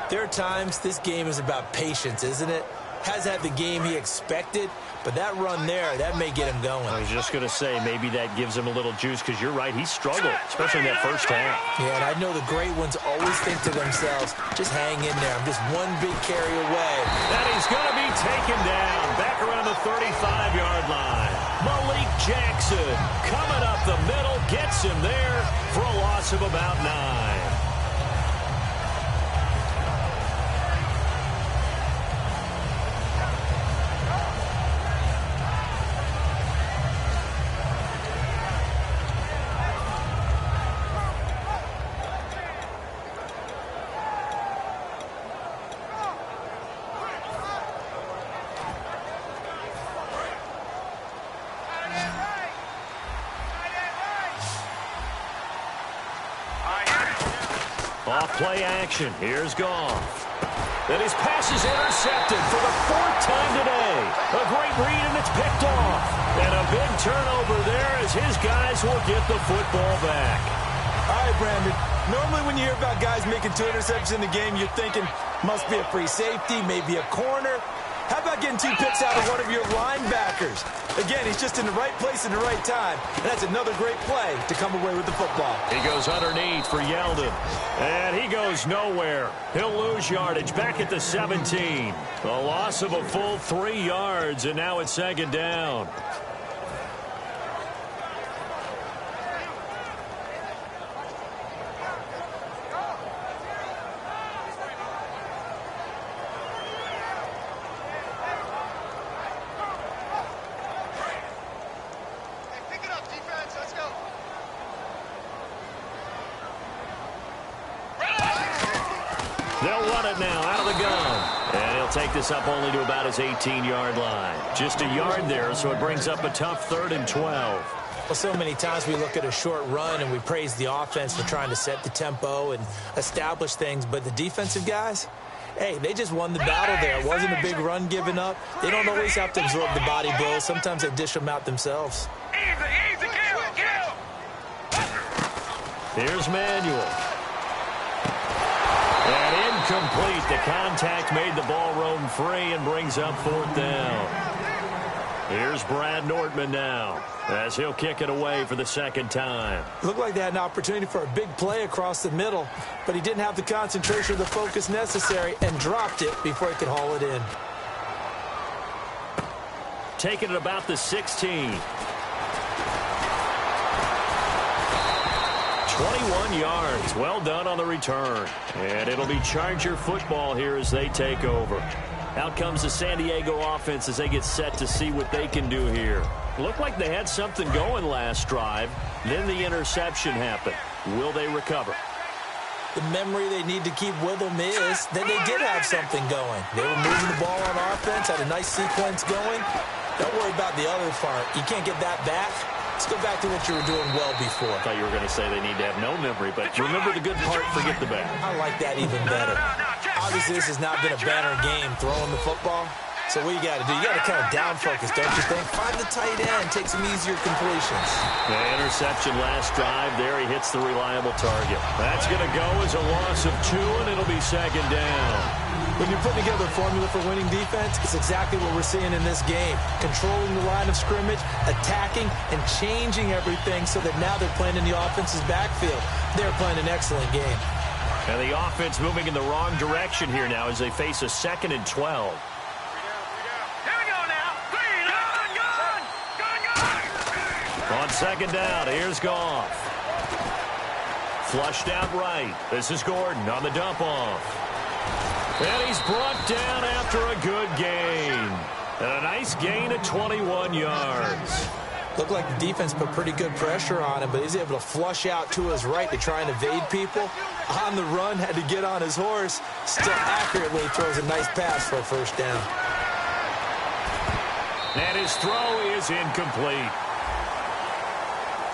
there are times this game is about patience, isn't it? Has had the game he expected, but that run there, that may get him going. I was just going to say, maybe that gives him a little juice, because you're right, he struggled, especially in that 1st half. Yeah, and I know the great ones always think to themselves, just hang in there. I'm just one big carry away. And he's going to be taken down back around the 35-yard line. Malik Jackson coming up the middle, gets him there for a loss of about 9. Off-play action. Here's Goff. And his pass is intercepted for the 4th time today. A great read, and it's picked off. And a big turnover there as his guys will get the football back. All right, Brandon. Normally when you hear about guys making 2 interceptions in the game, you're thinking must be a free safety, maybe a corner. How about getting 2 picks out of one of your linebackers? Again, he's just in the right place at the right time. And that's another great play to come away with the football. He goes underneath for Yeldon. And he goes nowhere. He'll lose yardage back at the 17. A loss of a full 3 yards, and now it's 2nd down. They'll run it now out of the gun. And he'll take this up only to about his 18-yard line. Just a yard there, so it brings up a tough 3rd and 12. Well, so many times we look at a short run and we praise the offense for trying to set the tempo and establish things. But the defensive guys, hey, they just won the battle there. It wasn't a big run given up. They don't always have to absorb the body blows. Sometimes they dish them out themselves. Easy, kill. Here's Manuel. And incomplete. The contact made the ball roam free and brings up 4th down. Here's Brad Nortman now as he'll kick it away for the 2nd time. Looked like they had an opportunity for a big play across the middle, but he didn't have the concentration or the focus necessary and dropped it before he could haul it in. Taking it about the 16. 21 yards. Well done on the return. And it'll be Charger football here as they take over. Out comes the San Diego offense as they get set to see what they can do here. Looked like they had something going last drive. Then the interception happened. Will they recover? The memory they need to keep with them is that they did have something going. They were moving the ball on offense, had a nice sequence going. Don't worry about the other part. You can't get that back. Let's go back to what you were doing well before. I thought you were going to say they need to have no memory, but remember the good part, forget the bad. I like that even better. Obviously, this has not been a banner game throwing the football, So what you got to do, you got to kind of down focus, don't you think? Find the tight end, take some easier completions. The interception last drive there. He hits the reliable target. That's going to go as a loss of 2, and it'll be second down. When you're putting together a formula for winning defense, it's exactly what we're seeing in this game. Controlling the line of scrimmage, attacking, and changing everything so that now they're playing in the offense's backfield. They're playing an excellent game. And the offense moving in the wrong direction here now as they face a 2nd and 12. On second down, here's Goff. Flushed out right. This is Gordon on the dump off. And he's brought down after a good gain. And a nice gain of 21 yards. Looked like the defense put pretty good pressure on him, but he's able to flush out to his right to try and evade people. On the run, had to get on his horse. Still accurately throws a nice pass for a first down. And his throw is incomplete.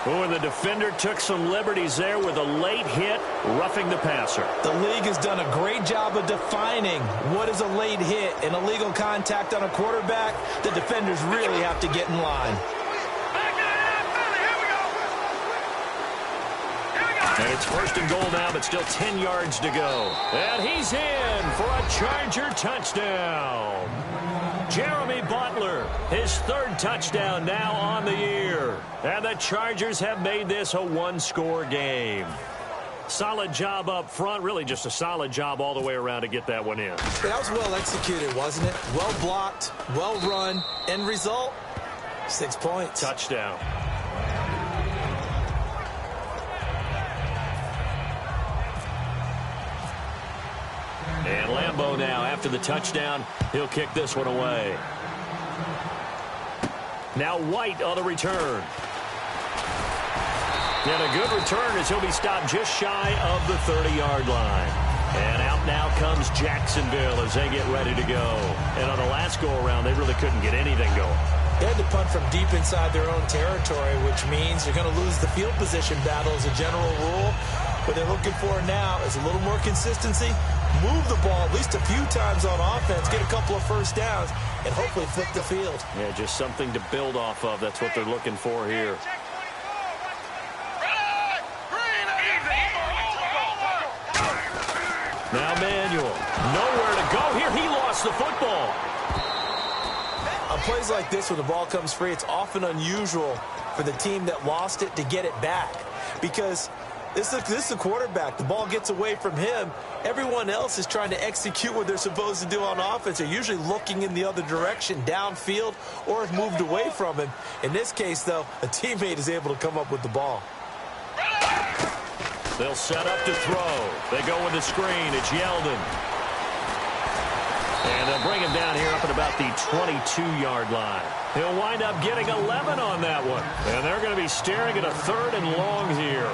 Oh, and the defender took some liberties there with a late hit, roughing the passer. The league has done a great job of defining what is a late hit. An illegal contact on a quarterback, the defenders really have to get in line. And it's 1st and goal now, but still 10 yards to go. And he's in for a Charger touchdown. Jeremy Butler, his 3rd touchdown now on the year. And the Chargers have made this a 1-score game. Solid job up front, really just a solid job all the way around to get that one in. That was well executed, wasn't it? Well blocked, well run. End result, 6 points. Touchdown. And Lambeau now, after the touchdown, he'll kick this one away. Now White on the return. And a good return as he'll be stopped just shy of the 30-yard line. And out now comes Jacksonville as they get ready to go. And on the last go-around, they really couldn't get anything going. They had to punt from deep inside their own territory, which means they're going to lose the field position battle as a general rule. What they're looking for now is a little more consistency, move the ball at least a few times on offense, get a couple of first downs, and hopefully flip the field. Yeah, just something to build off of. That's what they're looking for here. Now Manuel, nowhere to go here. He lost the football. On plays like this, when the ball comes free, it's often unusual for the team that lost it to get it back, because this is the quarterback. The ball gets away from him. Everyone else is trying to execute what they're supposed to do on offense. They're usually looking in the other direction, downfield, or have moved away from him. In this case, though, a teammate is able to come up with the ball. They'll set up to throw. They go with the screen. It's Yeldon. And they'll bring him down here up at about the 22-yard line. He'll wind up getting 11 on that one. And they're going to be staring at a 3rd and long here.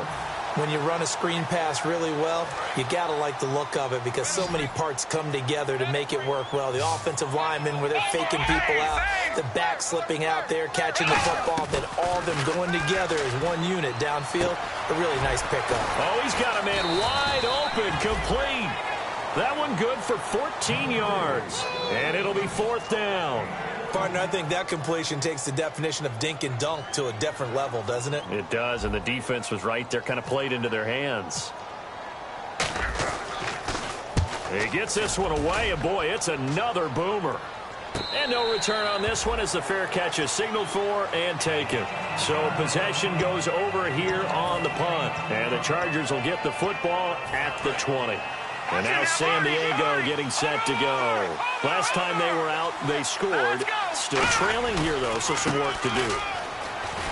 When you run a screen pass really well, you got to like the look of it because so many parts come together to make it work well. The offensive linemen where they're faking people out, the back slipping out there, catching the football, then all of them going together as one unit downfield. A really nice pickup. Oh, he's got a man wide open, complete. That one good for 14 yards. And it'll be 4th down. Partner, I think that completion takes the definition of dink and dunk to a different level, doesn't it? It does, and the defense was right there, kind of played into their hands. He gets this one away, and boy, it's another boomer. And no return on this one as the fair catch is signaled for and taken. So possession goes over here on the punt. And the Chargers will get the football at the 20. And now San Diego getting set to go. Last time they were out, they scored. Still trailing here, though, so some work to do.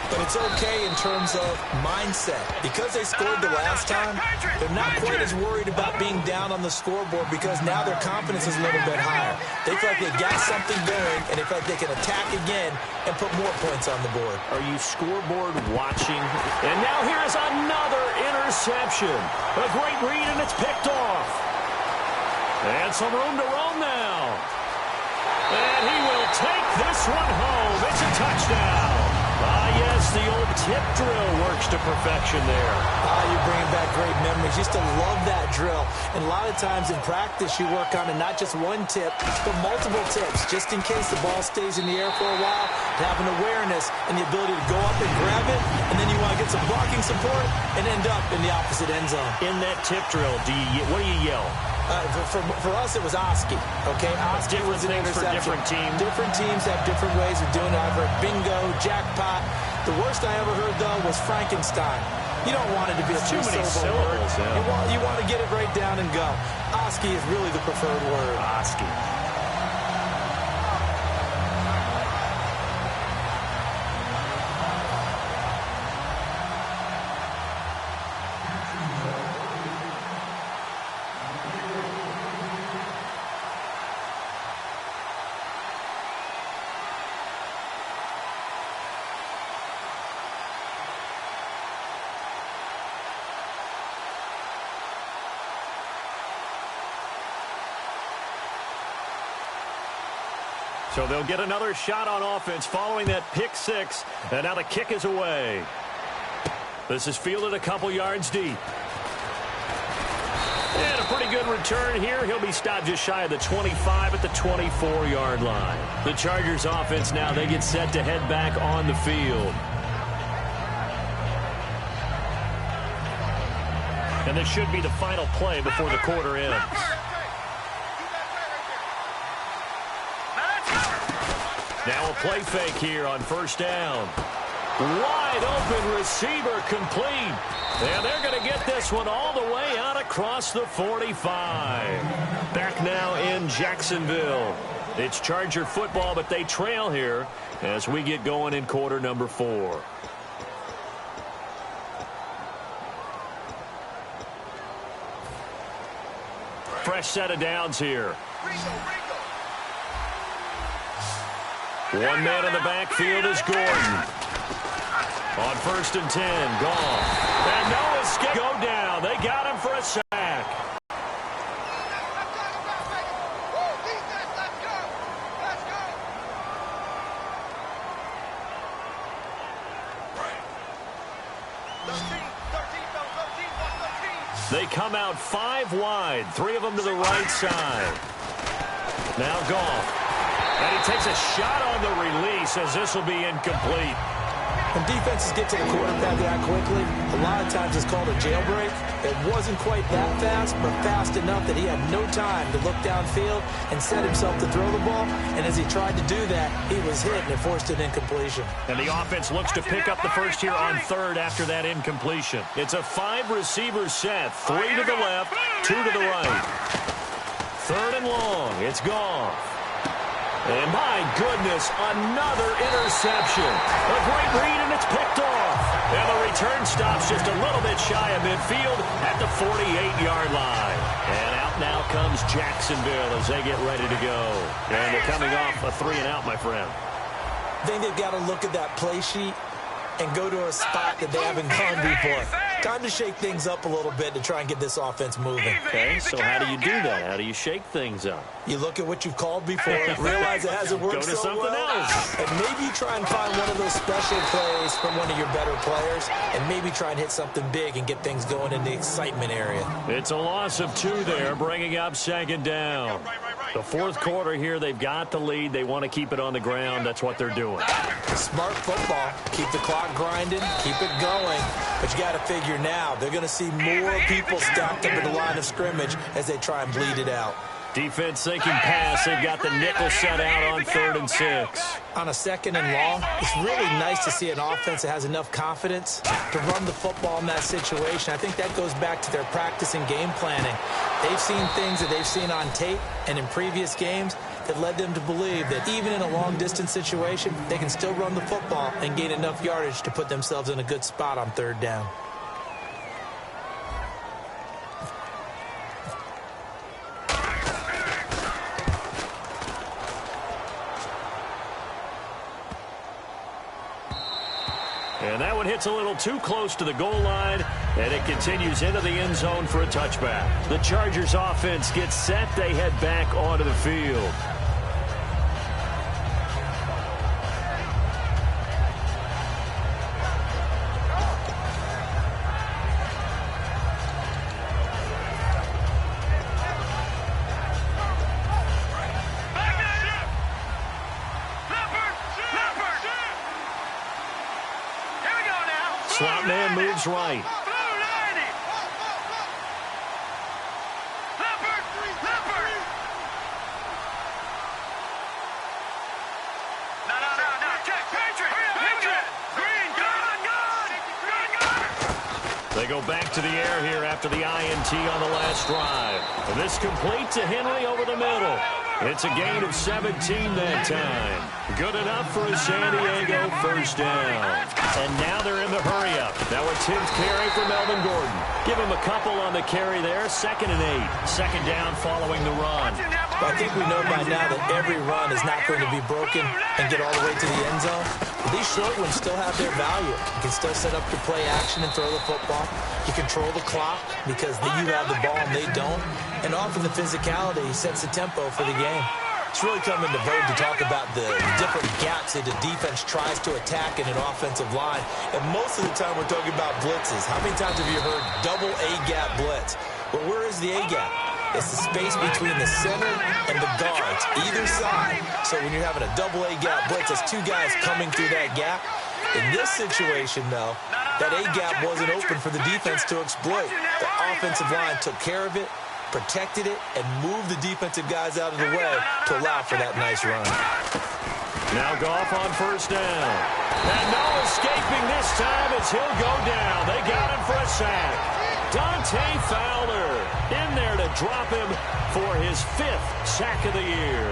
But it's okay in terms of mindset. Because they scored the last time, they're not quite as worried about being down on the scoreboard because now their confidence is a little bit higher. They feel like they got something going, and they feel like they can attack again and put more points on the board. Are you scoreboard watching? And now here is another interception. A great read, and it's picked off. And some room to roam now. And he will take this one home. It's a touchdown. Ah, yes, the old tip drill works to perfection there. You're bringing back great memories. Used to love that drill. And a lot of times in practice, you work on it not just one tip, but multiple tips, just in case the ball stays in the air for a while, to have an awareness and the ability to go up and grab it, and then you want to get some blocking support and end up in the opposite end zone. In that tip drill, what do you yell? For us, it was Oski. Okay, Oski was an interception. For different teams. Different teams have different ways of doing it. I've heard bingo, jackpot. The worst I ever heard, though, was Frankenstein. You don't want it to be a too many syllables. Yeah. You want to get it right down and go. Oski is really the preferred word. Oski. So they'll get another shot on offense following that pick six. And now the kick is away. This is fielded a couple yards deep. And a pretty good return here. He'll be stopped just shy of the 25 at the 24-yard line. The Chargers offense now, they get set to head back on the field. And this should be the final play before the quarter ends. Now a play fake here on first down. Wide open receiver complete. And they're going to get this one all the way out across the 45. Back now in Jacksonville. It's Charger football, but they trail here as we get going in quarter number 4. Fresh set of downs here. One man in the backfield is Gordon. On first and 10, gone. And no escape. Go down. They got him for a sack. They come out 5 wide, 3 of them to the right side. Now Goff. And he takes a shot on the release as this will be incomplete. When defenses get to the quarterback that quickly, a lot of times it's called a jailbreak. It wasn't quite that fast, but fast enough that he had no time to look downfield and set himself to throw the ball. And as he tried to do that, he was hit and it forced an incompletion. And the offense looks to pick up the first here on third after that incompletion. It's a 5-receiver set, 3 to the left, 2 to the right. Third and long, it's gone. And my goodness, another interception. A great read, and it's picked off. And the return stops just a little bit shy of midfield at the 48-yard line. And out now comes Jacksonville as they get ready to go. And they're coming off a 3-and-out, my friend. I think they've got to look at that play sheet and go to a spot that they haven't gone before. Time to shake things up a little bit to try and get this offense moving. Okay, so how do you do that? How do you shake things up? You look at what you've called before, realize it hasn't worked Go to so something well, else. and maybe try and find one of those special plays from one of your better players, and maybe try and hit something big and get things going in the excitement area. It's a loss of 2 there, bringing up second down. The fourth quarter here, they've got the lead. They want to keep it on the ground. That's what they're doing. Smart football. Keep the clock grinding. Keep it going. But you got to figure now, they're going to see more people stacked up at the line of scrimmage as they try and bleed it out. Defense thinking pass. They've got the nickel set out on 3rd and 6. On a 2nd and long, it's really nice to see an offense that has enough confidence to run the football in that situation. I think that goes back to their practice and game planning. They've seen things that they've seen on tape and in previous games that led them to believe that even in a long-distance situation, they can still run the football and gain enough yardage to put themselves in a good spot on 3rd down. And that one hits a little too close to the goal line, and it continues into the end zone for a touchback. The Chargers offense gets set. They head back onto the field. his right. Blue 90. Leopard. Leopard. No. Check. Patriot. Patriot. Green. Gun. They go back to the air here after the INT on the last drive. And this complete to Henry over the middle. It's a gain of 17 that time. Good enough for a San Diego first down. And now they're in the hurry-up. Now a 10th carry for Melvin Gordon. Give him a couple on the carry there. 2nd and 8. Second down following the run. I think we know by now that every run is not going to be broken and get all the way to the end zone. But these short ones still have their value. You can still set up your play action and throw the football. You control the clock because you have the ball and they don't. And offer the physicality sets the tempo for the game. It's really come into vogue to talk about the different gaps that the defense tries to attack in an offensive line. And most of the time we're talking about blitzes. How many times have you heard double A-gap blitz? Well, where is the A-gap? It's the space between the center and the guards, either side. So when you're having a double A-gap blitz, it's two guys coming through that gap. In this situation, though, that A-gap wasn't open for the defense to exploit. The offensive line took care of it, protected it, and moved the defensive guys out of the way to allow for that nice run. Now Goff on first down. And no escaping this time as he'll go down. They got him for a sack. Dante Fowler in there to drop him for his 5th sack of the year.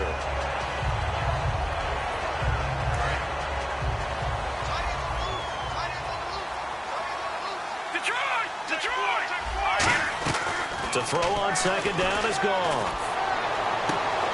Detroit. To throw on second down is Goff.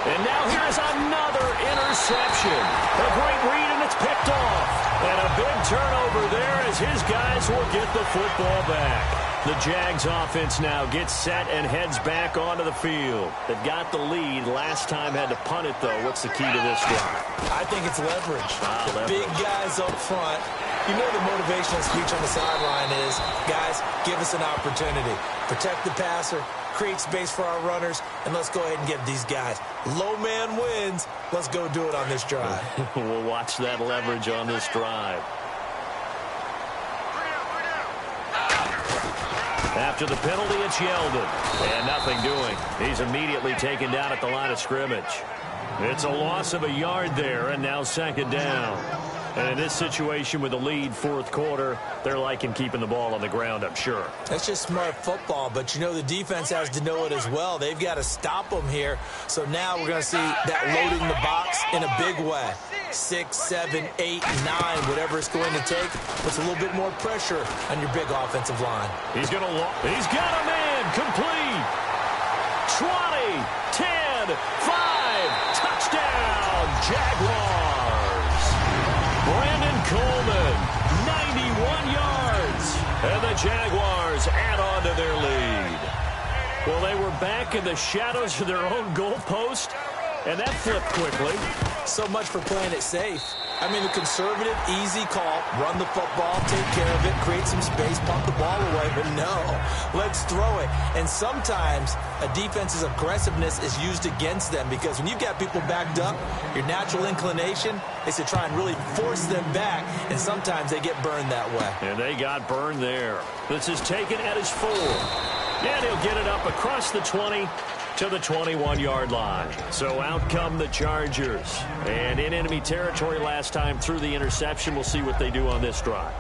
And now here's another interception. A great read, and it's picked off. And a big turnover there as his guys will get the football back. The Jags offense now gets set and heads back onto the field. They've got the lead. Last time had to punt it, though. What's the key to this drive? I think it's leverage. Leverage. Big guys up front. You know the motivational speech on the sideline is, guys, give us an opportunity. Protect the passer, create space for our runners, and let's go ahead and get these guys. Low man wins. Let's go do it on this drive. We'll watch that leverage on this drive. After the penalty, it's Yeldon. And nothing doing. He's immediately taken down at the line of scrimmage. It's a loss of a yard there, and now second down. And in this situation with the lead, fourth quarter, they're liking keeping the ball on the ground, I'm sure. That's just smart football, but you know the defense has to know it as well. They've got to stop them here. So now we're going to see that loading the box in a big way. 6, 7, 8, 9, whatever it's going to take, puts a little bit more pressure on your big offensive line. He's got a man complete. 20, 10, 5, touchdown, Jaguars. Brandon Coleman, 91 yards. And the Jaguars add on to their lead. Well, they were back in the shadows of their own goalpost, and that flipped quickly. So much for playing it safe. I mean, the conservative, easy call, run the football, take care of it, create some space, pump the ball away. But no, let's throw it. And sometimes a defense's aggressiveness is used against them because when you've got people backed up, your natural inclination is to try and really force them back, and sometimes they get burned that way. And they got burned there. This is taken at his 4. And he'll get it up across the 20 to the 21-yard line. So out come the Chargers. And in enemy territory last time through the interception. We'll see what they do on this drive.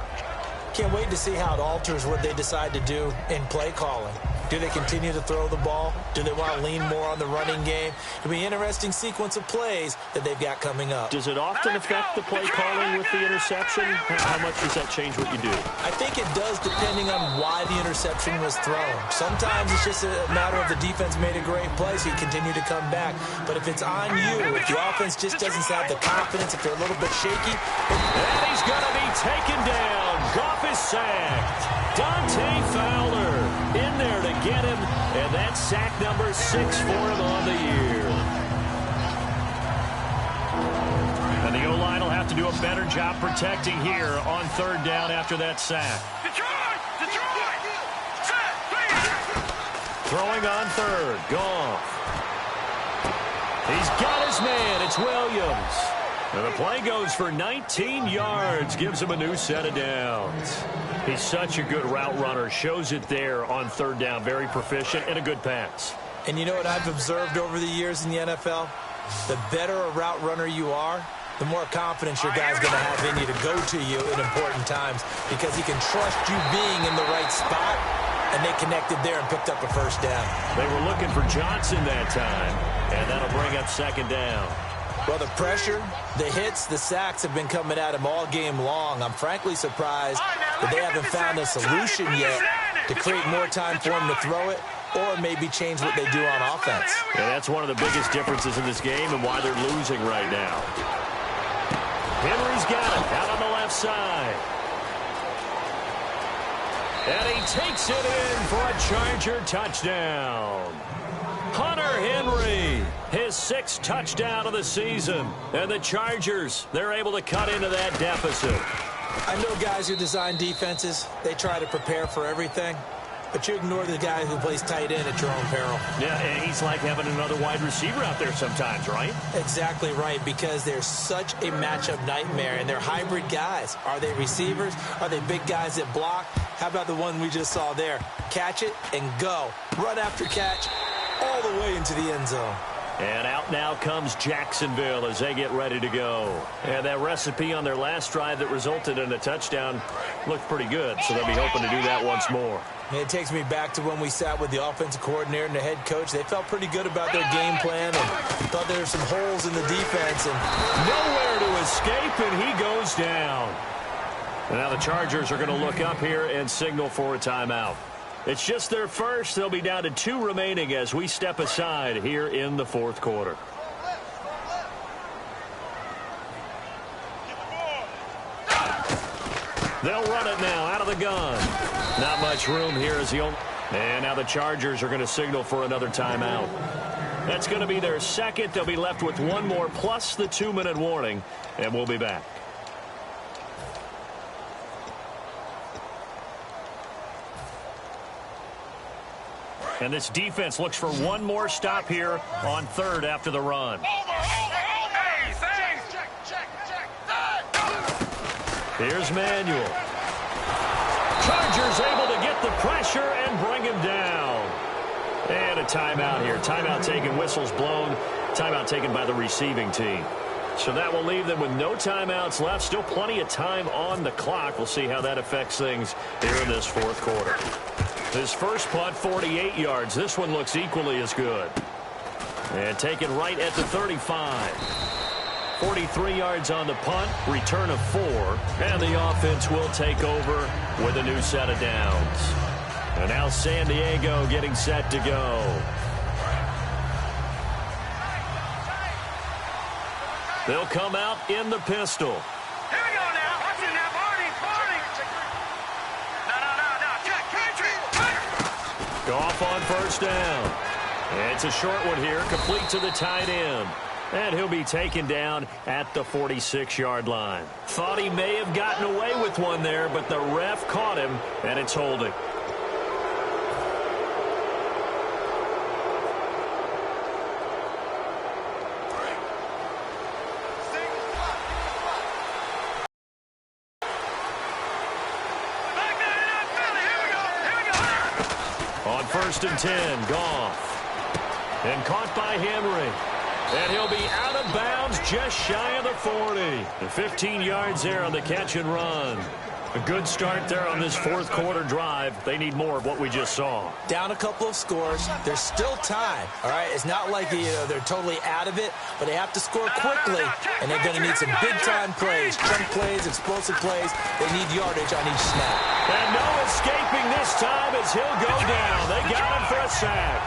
Can't wait to see how it alters what they decide to do in play calling. Do they continue to throw the ball? Do they want to lean more on the running game? It'll be an interesting sequence of plays that they've got coming up. Does it often affect the play calling with the interception? How much does that change what you do? I think it does depending on why the interception was thrown. Sometimes it's just a matter of the defense made a great play, so you continue to come back. But if it's on you, if the offense just doesn't have the confidence, if they're a little bit shaky. And he's going to be taken down. Goff is sacked. Dante Fowler in there to get him, and that's sack number 6 for him on the year. And the O-line will have to do a better job protecting here on third down after that sack. Detroit! Set, please! Throwing on third, Goff. He's got his man, it's Williams. And the play goes for 19 yards, gives him a new set of downs. He's such a good route runner, shows it there on third down, very proficient and a good pass. And you know what I've observed over the years in the NFL? The better a route runner you are, the more confidence your guy's going to have in you to go to you in important times because he can trust you being in the right spot, and they connected there and picked up a first down. They were looking for Johnson that time, and that'll bring up second down. Well, the pressure, the hits, the sacks have been coming at him all game long. I'm frankly surprised that they haven't found a solution yet to create more time for him to throw it or maybe change what they do on offense. Yeah, that's one of the biggest differences in this game and why they're losing right now. Henry's got it out on the left side. And he takes it in for a Charger touchdown. Hunter Henry, his 6th touchdown of the season. And the Chargers, they're able to cut into that deficit. I know guys who design defenses, they try to prepare for everything. But you ignore the guy who plays tight end at your own peril. Yeah, and he's like having another wide receiver out there sometimes, right? Exactly right, because they're such a matchup nightmare, and they're hybrid guys. Are they receivers? Are they big guys that block? How about the one we just saw there? Catch it and go. Run after catch all the way into the end zone. And out now comes Jacksonville as they get ready to go. And that recipe on their last drive that resulted in a touchdown looked pretty good, so they'll be hoping to do that once more. And it takes me back to when we sat with the offensive coordinator and the head coach. They felt pretty good about their game plan and thought there were some holes in the defense. And nowhere to escape, and he goes down. And now the Chargers are going to look up here and signal for a timeout. It's just their first. They'll be down to 2 remaining as we step aside here in the 4th quarter. They'll run it now out of the gun. Not much room here as the only. And now the Chargers are going to signal for another timeout. That's going to be their 2nd. They'll be left with 1 more plus the 2-minute warning, and we'll be back. And this defense looks for 1 more stop here on 3rd after the run. Here's Manuel. Chargers able to get the pressure and bring him down. And a timeout here. Timeout taken, whistles blown. Timeout taken by the receiving team. So that will leave them with no timeouts left. Still plenty of time on the clock. We'll see how that affects things here in this 4th quarter. His first punt, 48 yards. This one looks equally as good. And taken right at the 35. 43 yards on the punt, return of 4. And the offense will take over with a new set of downs. And now San Diego getting set to go. They'll come out in the pistol. Here we go now. Watch it now. Barney. No. Check. Goff on first down. And it's a short one here, complete to the tight end. And he'll be taken down at the 46-yard line. Thought he may have gotten away with one there, but the ref caught him, and it's holding. On 1st and 10, Goff. And caught by Henry. And he'll be out of bounds just shy of the 40. And 15 yards there on the catch and run. A good start there on this 4th quarter drive. They need more of what we just saw. Down a couple of scores. There's still time, all right? It's not like they're totally out of it, but they have to score quickly, and they're going to need some big-time plays, chunk plays, explosive plays. They need yardage on each snap. And no escaping this time as he'll go down. They got him for a sack.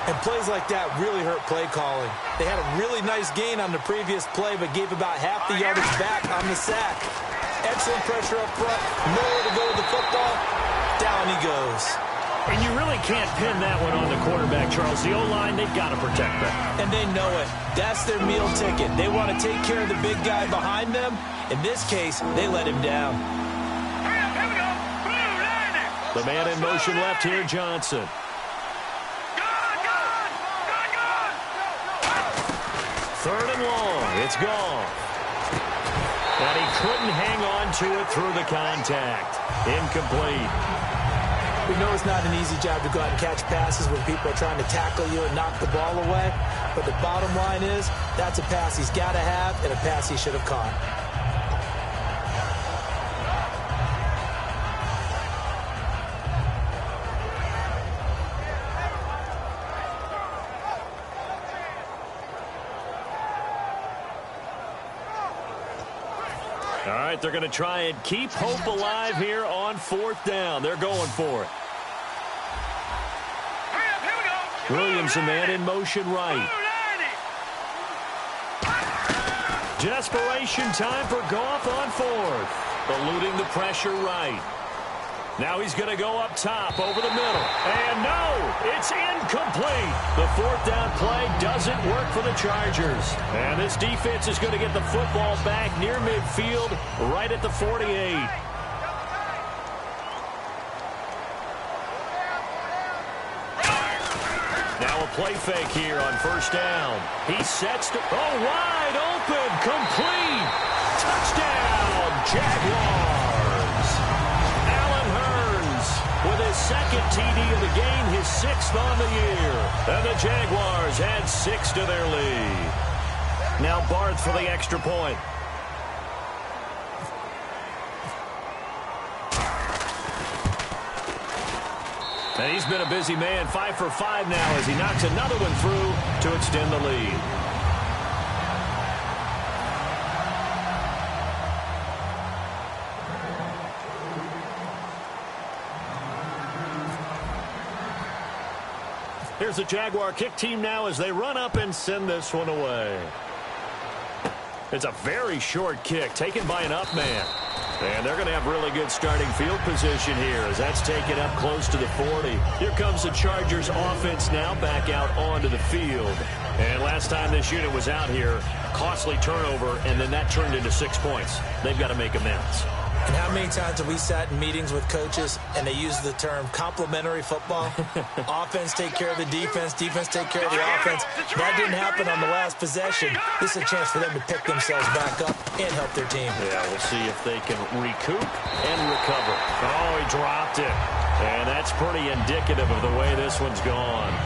And plays like that really hurt play calling. They had a really nice gain on the previous play, but gave about half the yardage back on the sack. Excellent pressure up front. Nowhere to go with the football. Down he goes. And you really can't pin that one on the quarterback, Charles. The O-line, they've got to protect that. And they know it. That's their meal ticket. They want to take care of the big guy behind them. In this case, they let him down. Here we go. The man in motion left here, Johnson. Third and long. It's gone. And he couldn't hang on to it through the contact. Incomplete. We know it's not an easy job to go out and catch passes when people are trying to tackle you and knock the ball away. But the bottom line is, that's a pass he's got to have and a pass he should have caught. All right, they're going to try and keep hope alive here on 4th down. They're going for it. Williams, a man in motion right. Desperation time for Goff on 4th. Eluding the pressure right. Now he's going to go up top over the middle. And no, it's incomplete. The 4th down play doesn't work for the Chargers. And this defense is going to get the football back near midfield, right at the 48. Now a play fake here on 1st down. He sets to, wide open, complete. Touchdown, Jaguars. With his 2nd TD of the game, his 6th on the year. And the Jaguars add 6 to their lead. Now Barth for the extra point. And he's been a busy man, 5 for 5 now as he knocks another one through to extend the lead. Here's the Jaguar kick team now as they run up and send this one away. It's a very short kick taken by an up man. And they're going to have really good starting field position here as that's taken up close to the 40. Here comes the Chargers offense now back out onto the field. And last time this unit was out here, costly turnover, and then that turned into 6 points. They've got to make amends. And how many times have we sat in meetings with coaches and they use the term complementary football? Offense take care of the defense, defense take care of the offense. That didn't happen on the last possession. This is a chance for them to pick themselves back up and help their team. Yeah, we'll see if they can recoup and recover. Oh, he dropped it. And that's pretty indicative of the way this one's gone.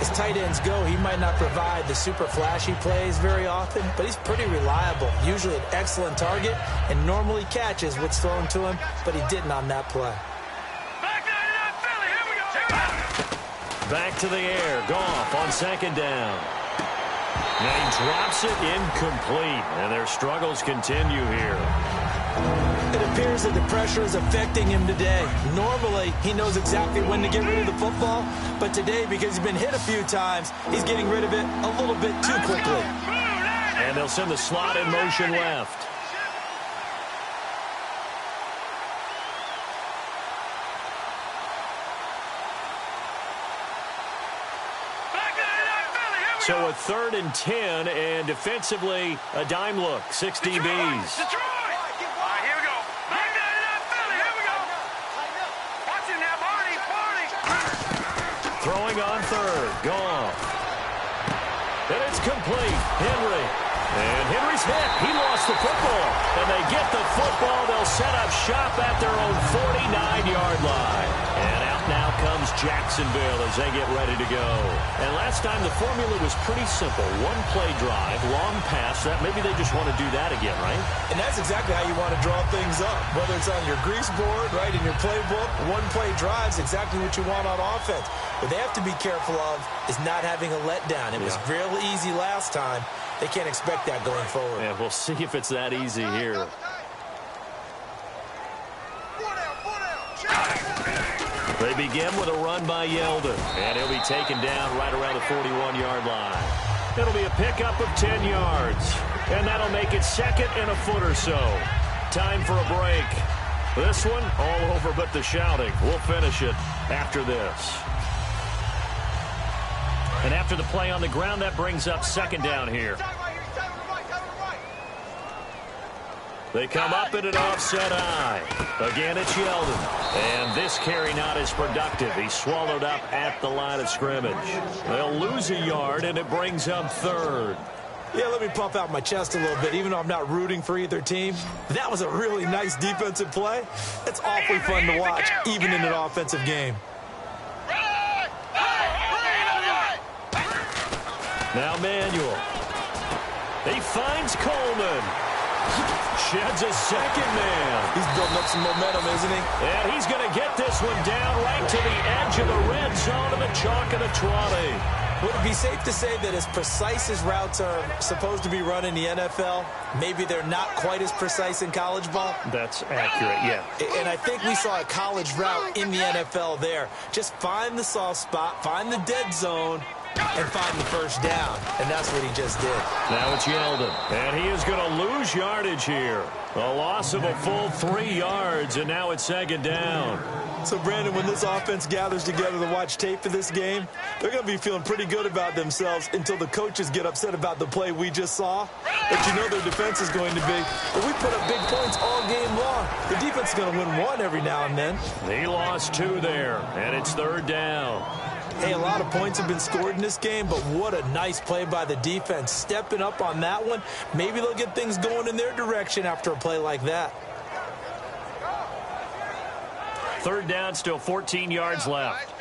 As tight ends go, he might not provide the super flashy plays very often, but he's pretty reliable. Usually an excellent target and normally catches what's thrown to him, but he didn't on that play. Back to the air. Goff on 2nd down. Now he drops it incomplete, and their struggles continue here. It appears that the pressure is affecting him today. Normally, he knows exactly when to get rid of the football, but today, because he's been hit a few times, he's getting rid of it a little bit too quickly. And they'll send the slot in motion left. So a 3rd and 10, and defensively, a dime look, 6 DBs. Throwing on 3rd. Goff. And it's complete. Henry. And Henry's hit. He lost the football. And they get the football. They'll set up shop at their own 49-yard line. And out now comes Jacksonville as they get ready to go. And last time the formula was pretty simple. 1-play drive, long pass. That maybe they just want to do that again, right? And that's exactly how you want to draw things up. Whether it's on your grease board, right, in your playbook, 1-play drive's exactly what you want on offense. What they have to be careful of is not having a letdown. It was real easy last time. They can't expect that going forward. Yeah, we'll see if it's that easy here. They begin with a run by Yeldon, and he'll be taken down right around the 41-yard line. It'll be a pickup of 10 yards, and that'll make it 2nd and a foot or so. Time for a break. This one, all over but the shouting. We'll finish it after this. And after the play on the ground, that brings up 2nd down here. They come up in an offset eye. Again, it's Yeldon. And this carry not as productive. He's swallowed up at the line of scrimmage. They'll lose a yard, and it brings up 3rd. Yeah, let me puff out my chest a little bit, even though I'm not rooting for either team. That was a really nice defensive play. It's awfully fun to watch, even in an offensive game. Now Manuel. He finds Coleman. Sheds a second man. He's building up some momentum, isn't he? And he's going to get this one down right to the edge of the red zone of the chalk of the 20. Would it be safe to say that as precise as routes are supposed to be run in the NFL, maybe they're not quite as precise in college ball? That's accurate, yeah. And I think we saw a college route in the NFL there. Just find the soft spot, find the dead zone, and find the first down. And that's what he just did. Now it's Yeldon. And he is going to lose yardage here. A loss of a full 3 yards, and now it's second down. So, Brandon, when this offense gathers together to watch tape for this game, they're going to be feeling pretty good about themselves until the coaches get upset about the play we just saw. But you know their defense is going to be. But we put up big points all game long. The defense is going to win one every now and then. They lost 2 there, and it's third down. Hey, a lot of points have been scored in this game, but what a nice play by the defense. Stepping up on that one, maybe they'll get things going in their direction after a play like that. Third down, still 14 yards left.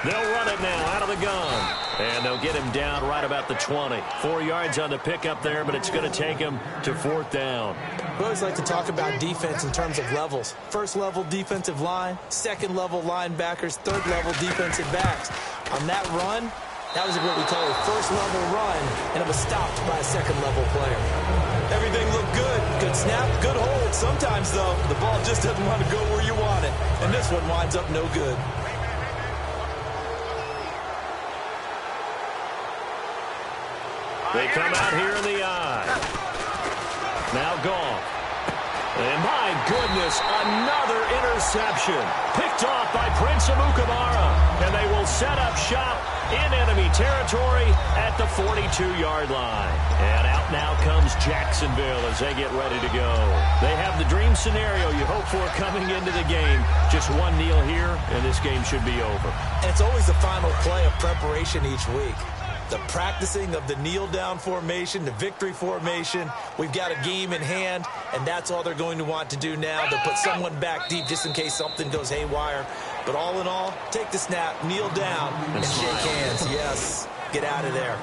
They'll run it now out of the gun. And they'll get him down right about the 20. 4 yards on the pickup there, but it's going to take him to fourth down. We always like to talk about defense in terms of levels. First level defensive line, second level linebackers, third level defensive backs. On that run, that was what we call a first level run, and it was stopped by a second level player. Everything looked good. Good snap, good hold. Sometimes, though, the ball just doesn't want to go where you want it. And this one winds up no good. They come out here in the eye. Now gone. And my goodness, another interception. Picked off by Prince Amukamara. And they will set up shop in enemy territory at the 42-yard line. And out now comes Jacksonville as they get ready to go. They have the dream scenario you hope for coming into the game. Just one kneel here, and this game should be over. And it's always the final play of preparation each week. The practicing of the kneel-down formation, the victory formation. We've got a game in hand, and that's all they're going to want to do now. They'll put someone back deep just in case something goes haywire. But all in all, take the snap, kneel down, and shake hands. Yes, get out of there.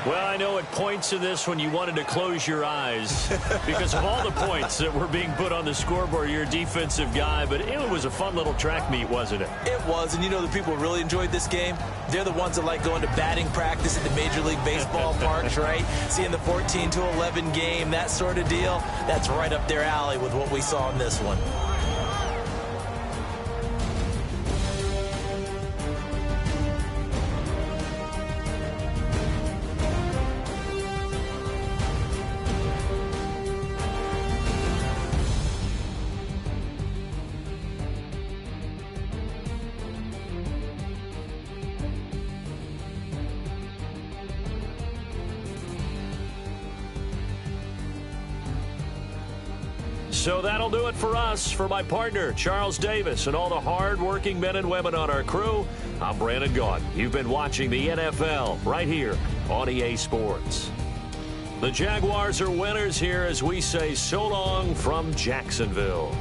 Well, I know at points in this when you wanted to close your eyes because of all the points that were being put on the scoreboard. You're a defensive guy, but it was a fun little track meet, wasn't it? It was, and you know the people who really enjoyed this game? They're the ones that like going to batting practice at the Major League Baseball parks, right? Seeing the 14-11 game, that sort of deal. That's right up their alley with what we saw in this one. So that'll do it for us. For my partner, Charles Davis, and all the hard-working men and women on our crew, I'm Brandon Gaudin. You've been watching the NFL right here on EA Sports. The Jaguars are winners here as we say so long from Jacksonville.